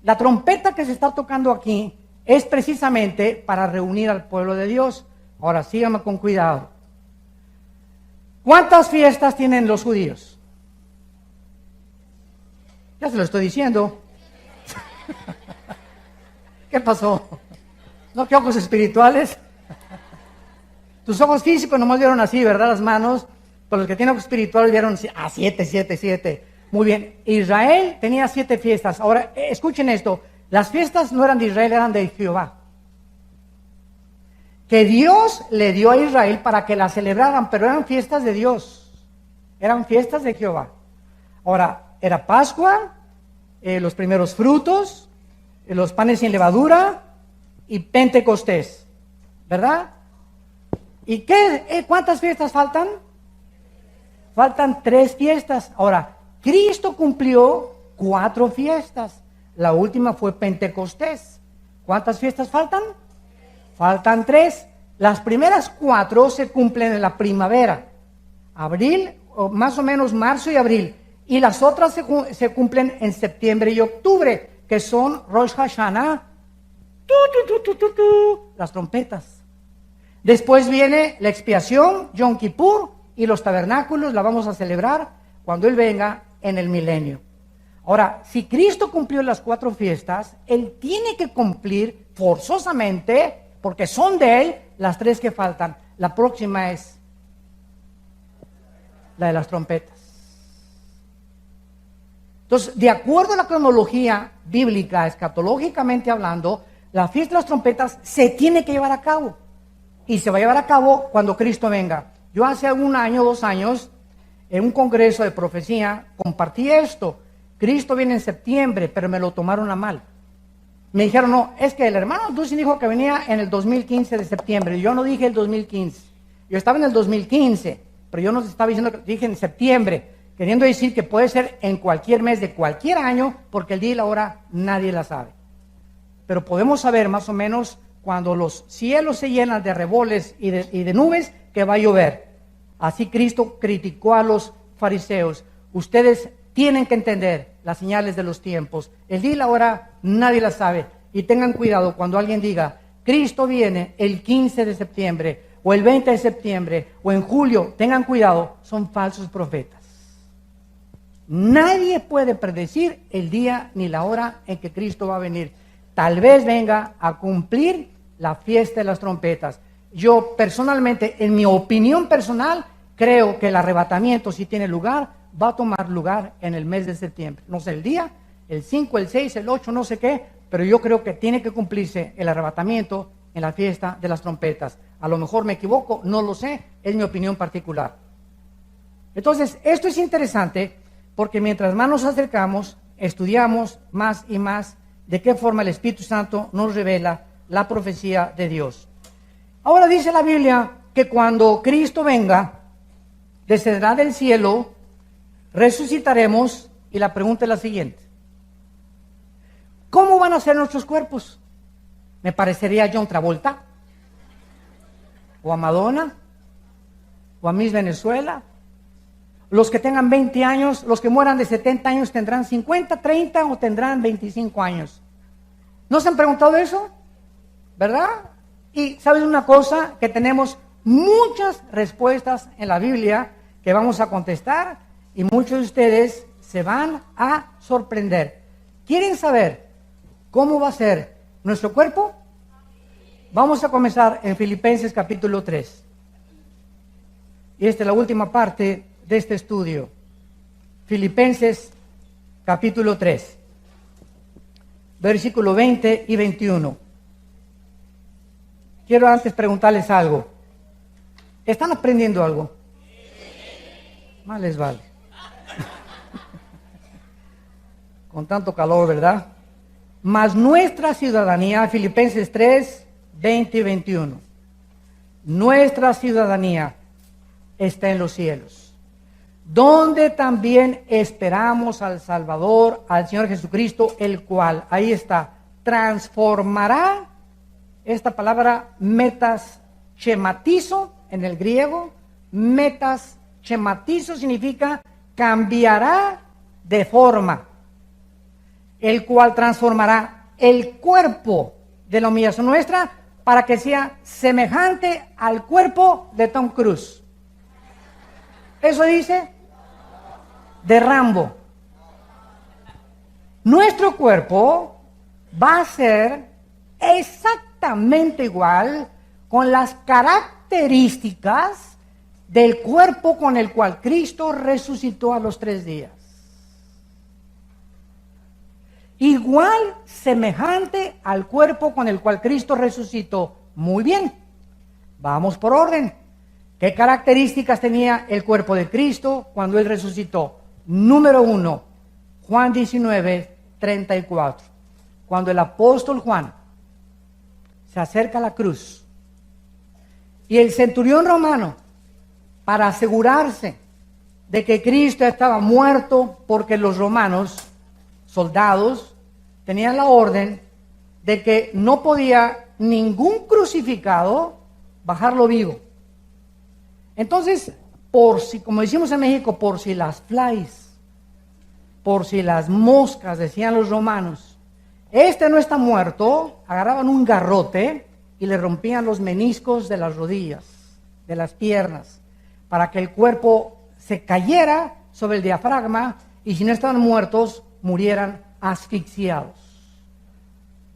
La trompeta que se está tocando aquí es precisamente para reunir al pueblo de Dios. Ahora síganme con cuidado. ¿Cuántas fiestas tienen los judíos? Ya se lo estoy diciendo. ¿Qué pasó? ¿No qué ojos espirituales? Tus ojos físicos nomás vieron así, ¿verdad? Las manos. Pero los que tienen ojos espirituales vieron 7. Muy bien. Israel tenía 7 fiestas. Ahora, escuchen esto. Las fiestas no eran de Israel, eran de Jehová. Que Dios le dio a Israel para que las celebraran, pero eran fiestas de Dios. Eran fiestas de Jehová. Ahora, era Pascua, los primeros frutos, los panes sin levadura y Pentecostés. ¿Verdad? ¿Y cuántas fiestas faltan? Faltan 3 fiestas. Ahora, Cristo cumplió 4 fiestas. La última fue Pentecostés. ¿Cuántas fiestas faltan? Faltan 3. Las primeras 4 se cumplen en la primavera. Abril, o más o menos marzo y abril. Y las otras se cumplen en septiembre y octubre, que son Rosh Hashanah, las trompetas. Después viene la expiación, Yom Kippur, y los tabernáculos la vamos a celebrar cuando Él venga en el milenio. Ahora, si Cristo cumplió las 4 fiestas, Él tiene que cumplir forzosamente, porque son de Él, las 3 que faltan. La próxima es la de las trompetas. Entonces, de acuerdo a la cronología bíblica, escatológicamente hablando, la fiesta de las trompetas se tiene que llevar a cabo. Y se va a llevar a cabo cuando Cristo venga. Yo hace 1 año, 2 años, en un congreso de profecía, compartí esto. Cristo viene en septiembre, pero me lo tomaron a mal. Me dijeron, no, es que el hermano Dussin dijo que venía en el 2015 de septiembre. Yo no dije el 2015. Yo estaba en el 2015, pero yo no estaba diciendo que dije en septiembre, queriendo decir que puede ser en cualquier mes de cualquier año, porque el día y la hora nadie la sabe. Pero podemos saber más o menos cuando los cielos se llenan de reboles y de nubes, que va a llover. Así Cristo criticó a los fariseos. Ustedes tienen que entender las señales de los tiempos. El día y la hora nadie la sabe. Y tengan cuidado cuando alguien diga, Cristo viene el 15 de septiembre, o el 20 de septiembre, o en julio. Tengan cuidado, son falsos profetas. Nadie puede predecir el día ni la hora en que Cristo va a venir. Tal vez venga a cumplir la fiesta de las trompetas. Yo personalmente, en mi opinión personal, creo que el arrebatamiento, si tiene lugar, va a tomar lugar en el mes de septiembre. No sé el día, el 5, el 6, el 8, no sé qué, pero yo creo que tiene que cumplirse el arrebatamiento en la fiesta de las trompetas. A lo mejor me equivoco, no lo sé, es mi opinión particular. Entonces, esto es interesante porque mientras más nos acercamos, estudiamos más y más de qué forma el Espíritu Santo nos revela la profecía de Dios. Ahora dice la Biblia que cuando Cristo venga, descenderá del cielo, resucitaremos, y la pregunta es la siguiente: ¿cómo van a ser nuestros cuerpos? ¿Me parecería a John Travolta? ¿O a Madonna? ¿O a Miss Venezuela? Los que tengan 20 años, los que mueran de 70 años, ¿tendrán 50, 30 o tendrán 25 años? ¿No se han preguntado eso? ¿Verdad? Y ¿sabes una cosa? Que tenemos muchas respuestas en la Biblia que vamos a contestar, y muchos de ustedes se van a sorprender. ¿Quieren saber cómo va a ser nuestro cuerpo? Vamos a comenzar en Filipenses capítulo 3. Y esta es la última parte de este estudio. Filipenses capítulo 3, versículo 20 y 21. Quiero antes preguntarles algo. ¿Están aprendiendo algo? Más les vale. Con tanto calor, ¿verdad? Mas nuestra ciudadanía, Filipenses 3, 20 y 21. Nuestra ciudadanía está en los cielos, donde también esperamos al Salvador, al Señor Jesucristo, el cual, ahí está, transformará, esta palabra metaschematizo en el griego, metaschematizo significa cambiará de forma, el cual transformará el cuerpo de la humillación nuestra para que sea semejante al cuerpo de Tom Cruise. Eso dice de Rambo. Nuestro cuerpo va a ser exactamente igual con las características del cuerpo con el cual Cristo resucitó a los 3 días. Igual, semejante al cuerpo con el cual Cristo resucitó. Muy bien, vamos por orden. ¿Qué características tenía el cuerpo de Cristo cuando Él resucitó? Número 1, Juan 19, 34. Cuando el apóstol Juan se acerca a la cruz y el centurión romano, para asegurarse de que Cristo estaba muerto, porque los romanos, soldados, tenían la orden de que no podía ningún crucificado bajarlo vivo. Entonces, por si, como decimos en México, por si las flies, por si las moscas, decían los romanos, este no está muerto, agarraban un garrote y le rompían los meniscos de las rodillas, de las piernas, para que el cuerpo se cayera sobre el diafragma y si no estaban muertos, murieran asfixiados.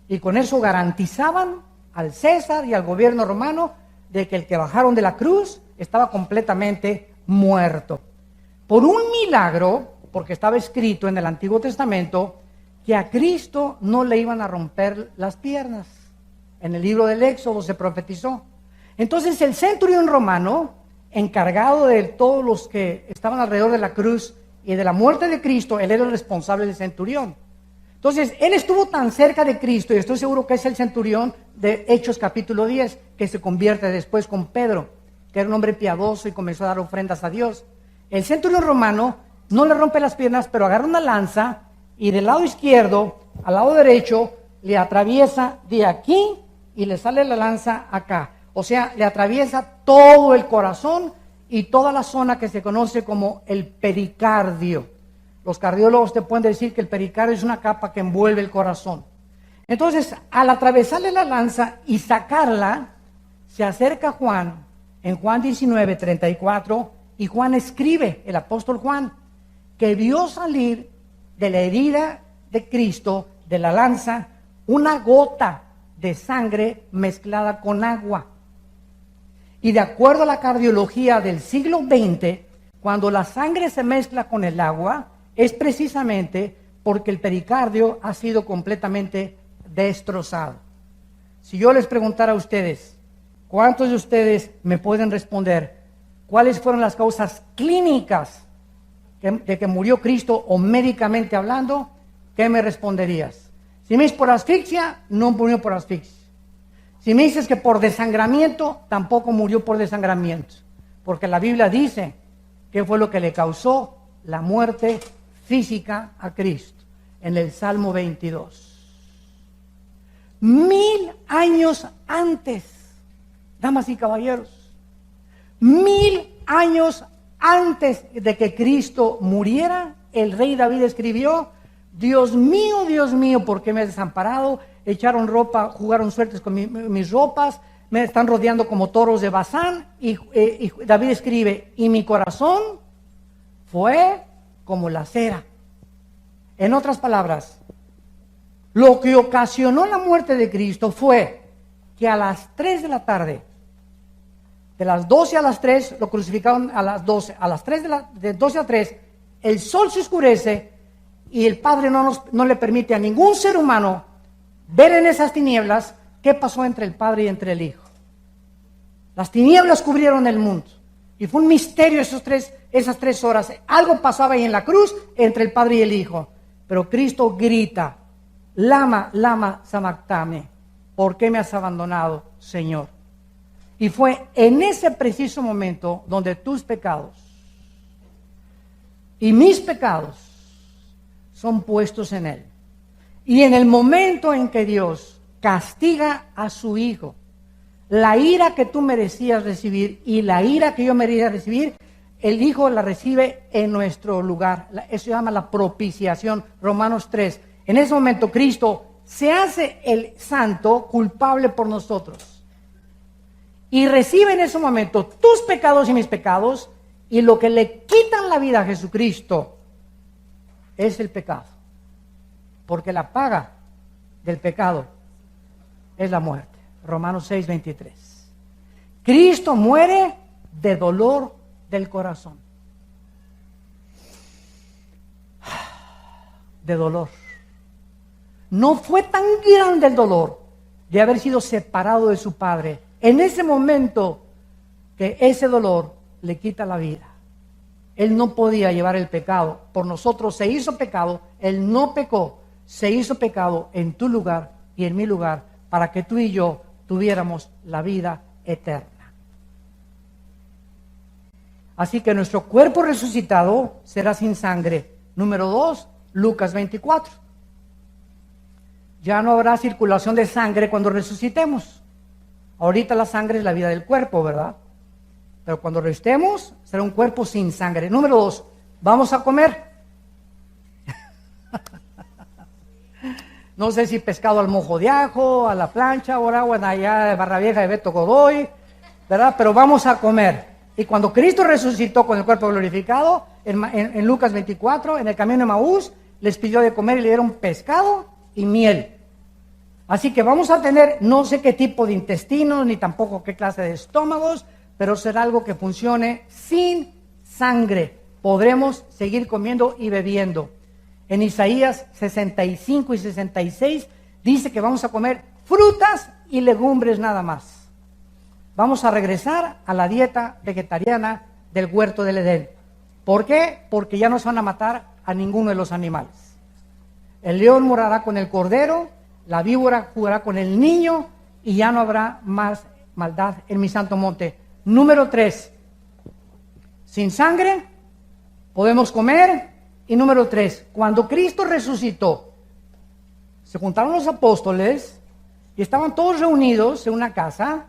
Y con eso garantizaban al César y al gobierno romano de que el que bajaron de la cruz estaba completamente muerto. Por un milagro, porque estaba escrito en el Antiguo Testamento que a Cristo no le iban a romper las piernas. En el libro del Éxodo se profetizó. Entonces el centurión romano, encargado de todos los que estaban alrededor de la cruz y de la muerte de Cristo, él era el responsable del centurión. Entonces, él estuvo tan cerca de Cristo, y estoy seguro que es el centurión de Hechos capítulo 10, que se convierte después con Pedro, que era un hombre piadoso y comenzó a dar ofrendas a Dios. El centurión romano no le rompe las piernas, pero agarra una lanza y del lado izquierdo al lado derecho le atraviesa de aquí y le sale la lanza acá. O sea, le atraviesa todo el corazón y toda la zona que se conoce como el pericardio. Los cardiólogos te pueden decir que el pericardio es una capa que envuelve el corazón. Entonces, al atravesarle la lanza y sacarla, se acerca Juan, en Juan 19, 34, y Juan escribe, el apóstol Juan, que vio salir de la herida de Cristo, de la lanza, una gota de sangre mezclada con agua. Y de acuerdo a la cardiología del siglo XX, cuando la sangre se mezcla con el agua, es precisamente porque el pericardio ha sido completamente destrozado. Si yo les preguntara a ustedes, ¿cuántos de ustedes me pueden responder cuáles fueron las causas clínicas de que murió Cristo o médicamente hablando? ¿Qué me responderías? Si me dices por asfixia, no murió por asfixia. Si me dices que por desangramiento, tampoco murió por desangramiento, porque la Biblia dice que fue lo que le causó la muerte física a Cristo en el Salmo 22. 1000 años antes, damas y caballeros, 1000 años antes de que Cristo muriera, el rey David escribió: Dios mío, ¿por qué me has desamparado? Echaron ropa, jugaron suertes con mis ropas, me están rodeando como toros de Bazán. Y David escribe: y mi corazón fue como la cera. En otras palabras, lo que ocasionó la muerte de Cristo fue que a las 3 de la tarde, de las 12 a las 3, lo crucificaron a las 12, a las 3 de 12 a 3, el sol se oscurece y el Padre no le permite a ningún ser humano ver en esas tinieblas qué pasó entre el Padre y entre el Hijo. Las tinieblas cubrieron el mundo. Y fue un misterio esas 3 horas. Algo pasaba ahí en la cruz entre el Padre y el Hijo. Pero Cristo grita, Lama, lama sabactame. ¿Por qué me has abandonado, Señor? Y fue en ese preciso momento donde tus pecados y mis pecados son puestos en Él. Y en el momento en que Dios castiga a su Hijo, la ira que tú merecías recibir y la ira que yo merecía recibir, el Hijo la recibe en nuestro lugar. Eso se llama la propiciación, Romanos 3. En ese momento Cristo se hace el santo culpable por nosotros. Y recibe en ese momento tus pecados y mis pecados, y lo que le quitan la vida a Jesucristo es el pecado. Porque la paga del pecado es la muerte. Romanos 6:23. Cristo muere de dolor del corazón. De dolor. No fue tan grande el dolor de haber sido separado de su Padre. En ese momento que ese dolor le quita la vida. Él no podía llevar el pecado. Por nosotros se hizo pecado. Él no pecó. Se hizo pecado en tu lugar y en mi lugar para que tú y yo tuviéramos la vida eterna. Así que nuestro cuerpo resucitado será sin sangre. Número 2, Lucas 24. Ya no habrá circulación de sangre cuando resucitemos. Ahorita la sangre es la vida del cuerpo, ¿verdad? Pero cuando resucitemos, será un cuerpo sin sangre. Número 2, vamos a comer. No sé si pescado al mojo de ajo, a la plancha, ahora o allá de Barra Vieja de Beto Godoy, ¿verdad? Pero vamos a comer. Y cuando Cristo resucitó con el cuerpo glorificado, en Lucas 24, en el camino de Maús, les pidió de comer y le dieron pescado y miel. Así que vamos a tener no sé qué tipo de intestinos, ni tampoco qué clase de estómagos, pero será algo que funcione sin sangre. Podremos seguir comiendo y bebiendo. En Isaías 65 y 66 dice que vamos a comer frutas y legumbres nada más. Vamos a regresar a la dieta vegetariana del huerto del Edén. ¿Por qué? Porque ya no se van a matar a ninguno de los animales. El león morará con el cordero, la víbora jugará con el niño y ya no habrá más maldad en mi santo monte. Número 3, sin sangre podemos comer. Y número 3, cuando Cristo resucitó, se juntaron los apóstoles y estaban todos reunidos en una casa.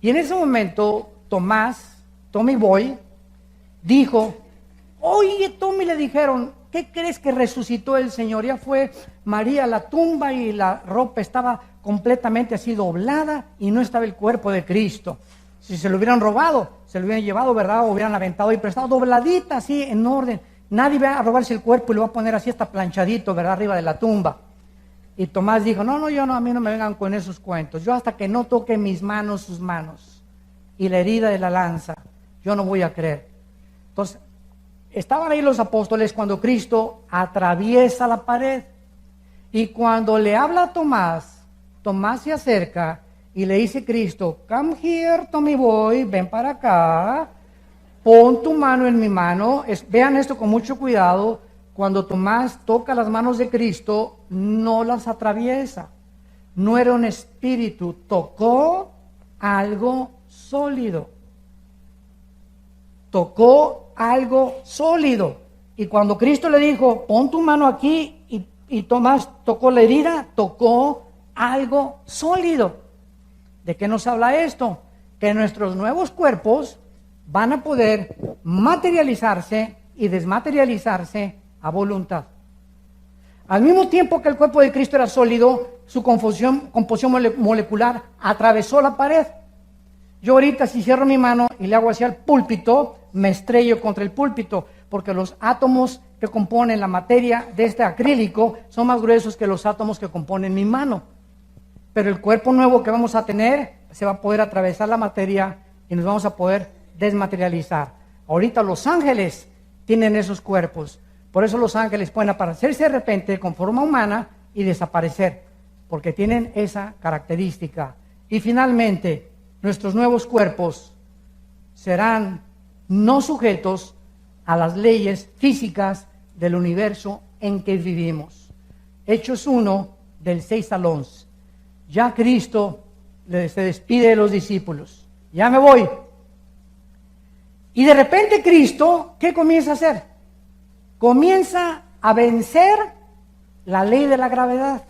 Y en ese momento Tommy Boy, dijo, oye Tommy, le dijeron, ¿qué crees que resucitó el Señor? Ya fue María a la tumba y la ropa estaba completamente así doblada y no estaba el cuerpo de Cristo. Si se lo hubieran robado, se lo hubieran llevado, ¿verdad? O hubieran aventado y prestado dobladita así en orden. Nadie va a robarse el cuerpo y lo va a poner así hasta planchadito, ¿verdad? Arriba de la tumba. Y Tomás dijo, no, a mí no me vengan con esos cuentos. Yo hasta que no toque mis manos, sus manos, y la herida de la lanza, yo no voy a creer. Entonces, estaban ahí los apóstoles cuando Cristo atraviesa la pared. Y cuando le habla a Tomás, Tomás se acerca y le dice Cristo, come here, Tommy Boy, ven para acá. Pon tu mano en mi mano. Vean esto con mucho cuidado. Cuando Tomás toca las manos de Cristo, no las atraviesa. No era un espíritu. Tocó algo sólido. Tocó algo sólido. Y cuando Cristo le dijo, pon tu mano aquí, y Tomás tocó la herida, tocó algo sólido. ¿De qué nos habla esto? Que nuestros nuevos cuerpos van a poder materializarse y desmaterializarse a voluntad. Al mismo tiempo que el cuerpo de Cristo era sólido, su composición molecular atravesó la pared. Yo ahorita si cierro mi mano y le hago hacia el púlpito, me estrello contra el púlpito, porque los átomos que componen la materia de este acrílico son más gruesos que los átomos que componen mi mano. Pero el cuerpo nuevo que vamos a tener se va a poder atravesar la materia y nos vamos a poder desmaterializar. Ahorita los ángeles tienen esos cuerpos. Por eso los ángeles pueden aparecerse de repente con forma humana y desaparecer, porque tienen esa característica. Y finalmente, nuestros nuevos cuerpos serán no sujetos a las leyes físicas del universo en que vivimos. Hechos 1, del 6 al 11. Ya Cristo se despide de los discípulos. Ya me voy. Y de repente Cristo, ¿qué comienza a hacer? Comienza a vencer la ley de la gravedad.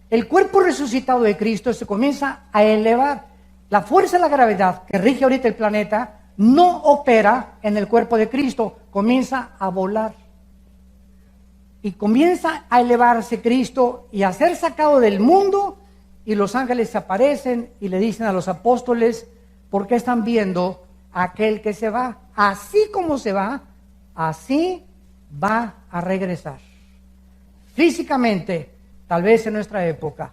El cuerpo resucitado de Cristo se comienza a elevar. La fuerza de la gravedad que rige ahorita el planeta no opera en el cuerpo de Cristo, comienza a volar. Y comienza a elevarse Cristo y a ser sacado del mundo, y los ángeles aparecen y le dicen a los apóstoles, ¿por qué están viendo a aquel que se va? Así como se va, así va a regresar. Físicamente, tal vez en nuestra época.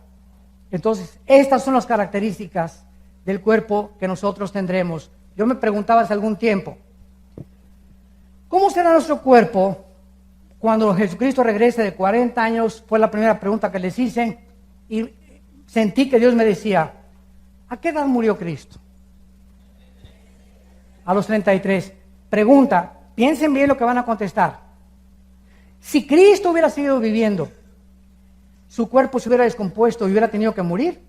Entonces, estas son las características del cuerpo que nosotros tendremos. Yo me preguntaba hace algún tiempo, ¿cómo será nuestro cuerpo cuando Jesucristo regrese de 40 años? Fue la primera pregunta que les hice y sentí que Dios me decía, ¿a qué edad murió Cristo? A los 33. Pregunta, piensen bien lo que van a contestar. Si Cristo hubiera seguido viviendo, su cuerpo se hubiera descompuesto y hubiera tenido que morir.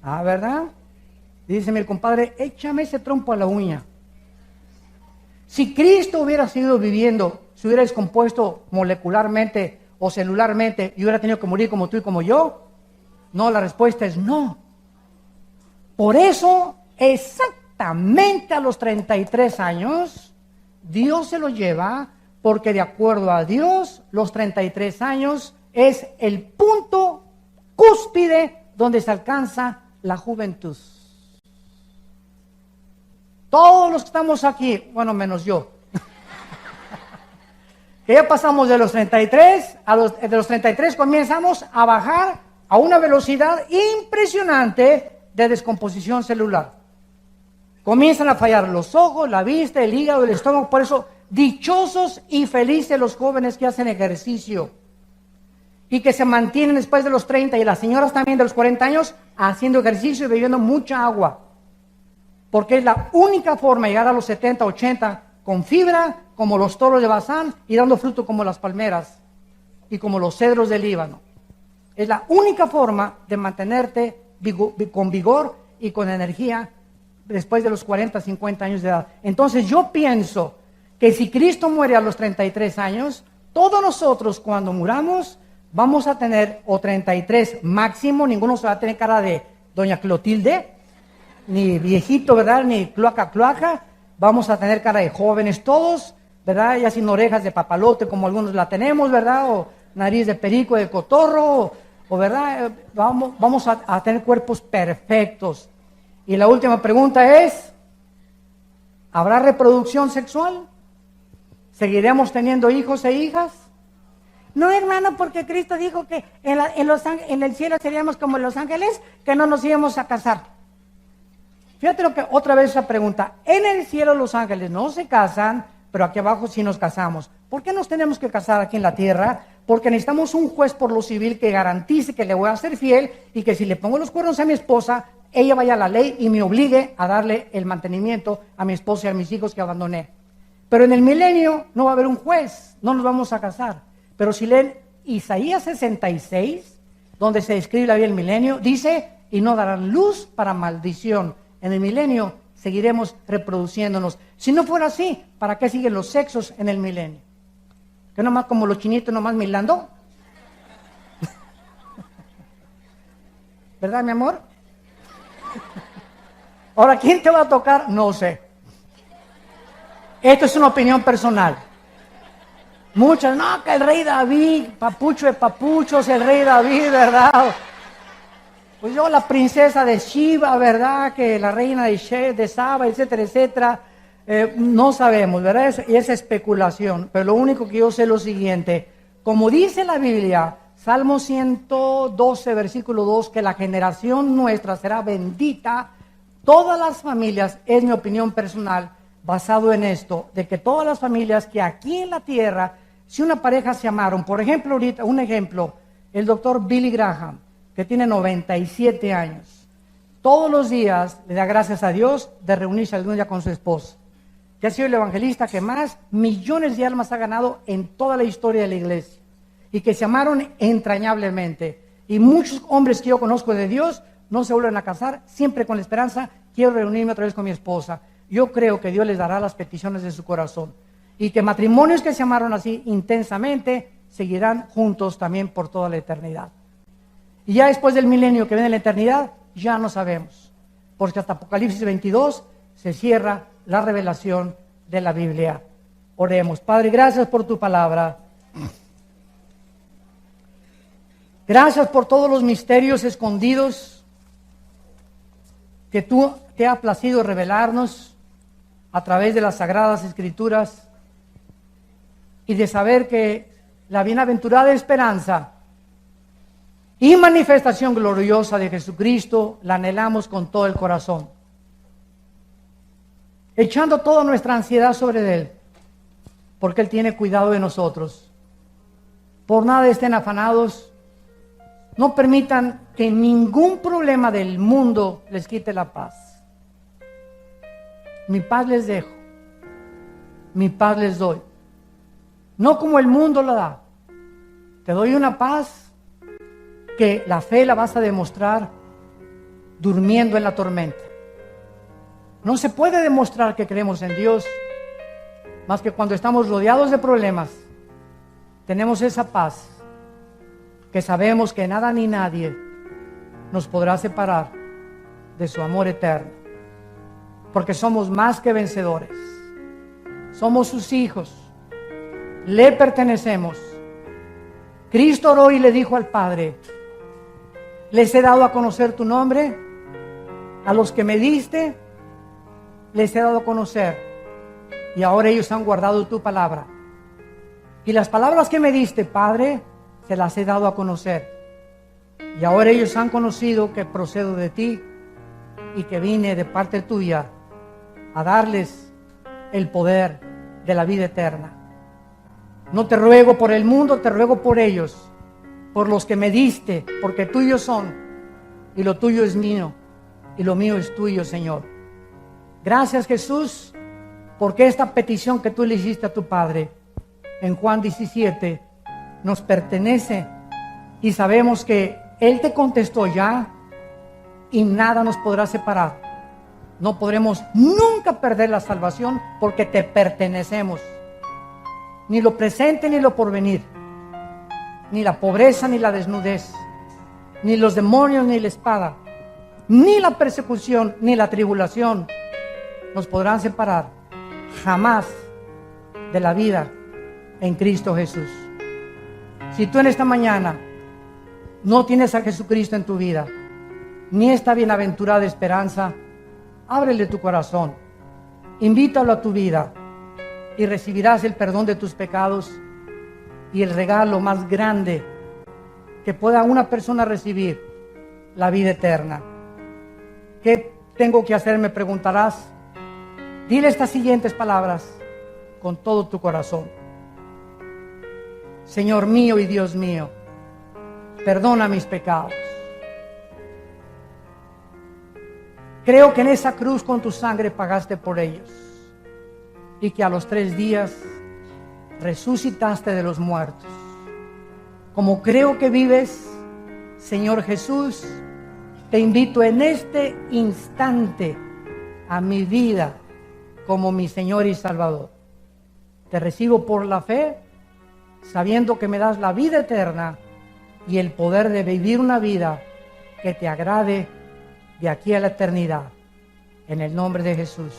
Ah, ¿verdad? Dice mi compadre, échame ese trompo a la uña. Si Cristo hubiera seguido viviendo, se hubiera descompuesto molecularmente o celularmente y hubiera tenido que morir como tú y como yo. No, la respuesta es no. Por eso, exactamente a los 33 años, Dios se lo lleva, porque de acuerdo a Dios, los 33 años es el punto cúspide donde se alcanza la juventud. Todos los que estamos aquí, bueno, menos yo, que ya pasamos de los 33, de los 33 comenzamos a bajar a una velocidad impresionante de descomposición celular. Comienzan a fallar los ojos, la vista, el hígado, el estómago. Por eso, dichosos y felices los jóvenes que hacen ejercicio y que se mantienen después de los 30, y las señoras también de los 40 años haciendo ejercicio y bebiendo mucha agua, porque es la única forma de llegar a los 70, 80 con fibra como los toros de Bazán y dando fruto como las palmeras y como los cedros del Líbano. Es la única forma de mantenerte con vigor y con energía después de los 40, 50 años de edad. Entonces yo pienso que si Cristo muere a los 33 años, todos nosotros cuando muramos vamos a tener o 33 máximo, ninguno se va a tener cara de doña Clotilde, ni viejito, ¿verdad? Ni cloaca, vamos a tener cara de jóvenes todos, ¿verdad? Ya sin orejas de papalote como algunos la tenemos, ¿verdad? O nariz de perico, de cotorro, o ¿verdad? Vamos a tener cuerpos perfectos. Y la última pregunta es, ¿habrá reproducción sexual? ¿Seguiremos teniendo hijos e hijas? No, hermano, porque Cristo dijo que en el cielo seríamos como los ángeles, que no nos íbamos a casar. Fíjate lo que otra vez esa pregunta. En el cielo los ángeles no se casan, pero aquí abajo sí nos casamos. ¿Por qué nos tenemos que casar aquí en la tierra? Porque necesitamos un juez por lo civil que garantice que le voy a ser fiel y que si le pongo los cuernos a mi esposa, ella vaya a la ley y me obligue a darle el mantenimiento a mi esposa y a mis hijos que abandoné. Pero en el milenio no va a haber un juez, no nos vamos a casar. Pero si leen Isaías 66, donde se describe la vida del milenio, dice, y no darán luz para maldición. En el milenio seguiremos reproduciéndonos. Si no fuera así, ¿para qué siguen los sexos en el milenio? ¿Que nomás como los chinitos nomás milando? ¿Verdad, mi amor? Ahora, ¿quién te va a tocar? No sé. Esto es una opinión personal. Muchas, no, que el rey David, papucho de papuchos, el rey David, ¿verdad? Pues yo, la princesa de Shiva, ¿verdad? Que la reina de Saba, etcétera, etcétera. No sabemos, ¿verdad? Y es especulación. Pero lo único que yo sé es lo siguiente. Como dice la Biblia, Salmo 112, versículo 2, que la generación nuestra será bendita. Todas las familias, es mi opinión personal, basado en esto, de que todas las familias que aquí en la tierra, si una pareja se amaron, por ejemplo, ahorita, un ejemplo, el doctor Billy Graham, que tiene 97 años. Todos los días le da gracias a Dios de reunirse algún día con su esposa. Que ha sido el evangelista que más millones de almas ha ganado en toda la historia de la iglesia. Y que se amaron entrañablemente. Y muchos hombres que yo conozco de Dios no se vuelven a casar, siempre con la esperanza, quiero reunirme otra vez con mi esposa. Yo creo que Dios les dará las peticiones de su corazón. Y que matrimonios que se amaron así intensamente seguirán juntos también por toda la eternidad. Y ya después del milenio que viene la eternidad, ya no sabemos. Porque hasta Apocalipsis 22 se cierra la revelación de la Biblia. Oremos. Padre, gracias por tu palabra. Gracias por todos los misterios escondidos que tú te ha placido revelarnos a través de las Sagradas Escrituras y de saber que la bienaventurada esperanza y manifestación gloriosa de Jesucristo la anhelamos con todo el corazón, echando toda nuestra ansiedad sobre Él, porque Él tiene cuidado de nosotros. Por nada estén afanados, no permitan que ningún problema del mundo les quite la paz. Mi paz les dejo, mi paz les doy, no como el mundo la da. Te doy una paz que la fe la vas a demostrar durmiendo en la tormenta. No se puede demostrar que creemos en Dios más que cuando estamos rodeados de problemas. Tenemos esa paz que sabemos que nada ni nadie nos podrá separar de su amor eterno, porque somos más que vencedores. Somos sus hijos, le pertenecemos. Cristo oró y le dijo al Padre: les he dado a conocer tu nombre, a los que me diste les he dado a conocer, y ahora ellos han guardado tu palabra. Y las palabras que me diste, Padre, se las he dado a conocer, y ahora ellos han conocido que procedo de ti y que vine de parte tuya a darles el poder de la vida eterna. No te ruego por el mundo, te ruego por ellos, por los que me diste, porque tuyos son, y lo tuyo es mío, y lo mío es tuyo, Señor. Gracias, Jesús, porque esta petición que tú le hiciste a tu Padre en Juan 17 nos pertenece, y sabemos que Él te contestó ya, y nada nos podrá separar. No podremos nunca perder la salvación, porque te pertenecemos. Ni lo presente ni lo porvenir, ni la pobreza ni la desnudez, ni los demonios ni la espada, ni la persecución ni la tribulación nos podrán separar jamás de la vida en Cristo Jesús. Si tú en esta mañana no tienes a Jesucristo en tu vida, ni esta bienaventurada esperanza, ábrele tu corazón, invítalo a tu vida, y recibirás el perdón de tus pecados y el regalo más grande que pueda una persona recibir, la vida eterna. ¿Qué tengo que hacer?, me preguntarás. Dile estas siguientes palabras con todo tu corazón: Señor mío y Dios mío, perdona mis pecados. Creo que en esa cruz con tu sangre pagaste por ellos, y que a los 3 días resucitaste de los muertos. Como creo que vives, Señor Jesús, te invito en este instante a mi vida como mi Señor y Salvador. Te recibo por la fe, sabiendo que me das la vida eterna y el poder de vivir una vida que te agrade de aquí a la eternidad. En el nombre de Jesús.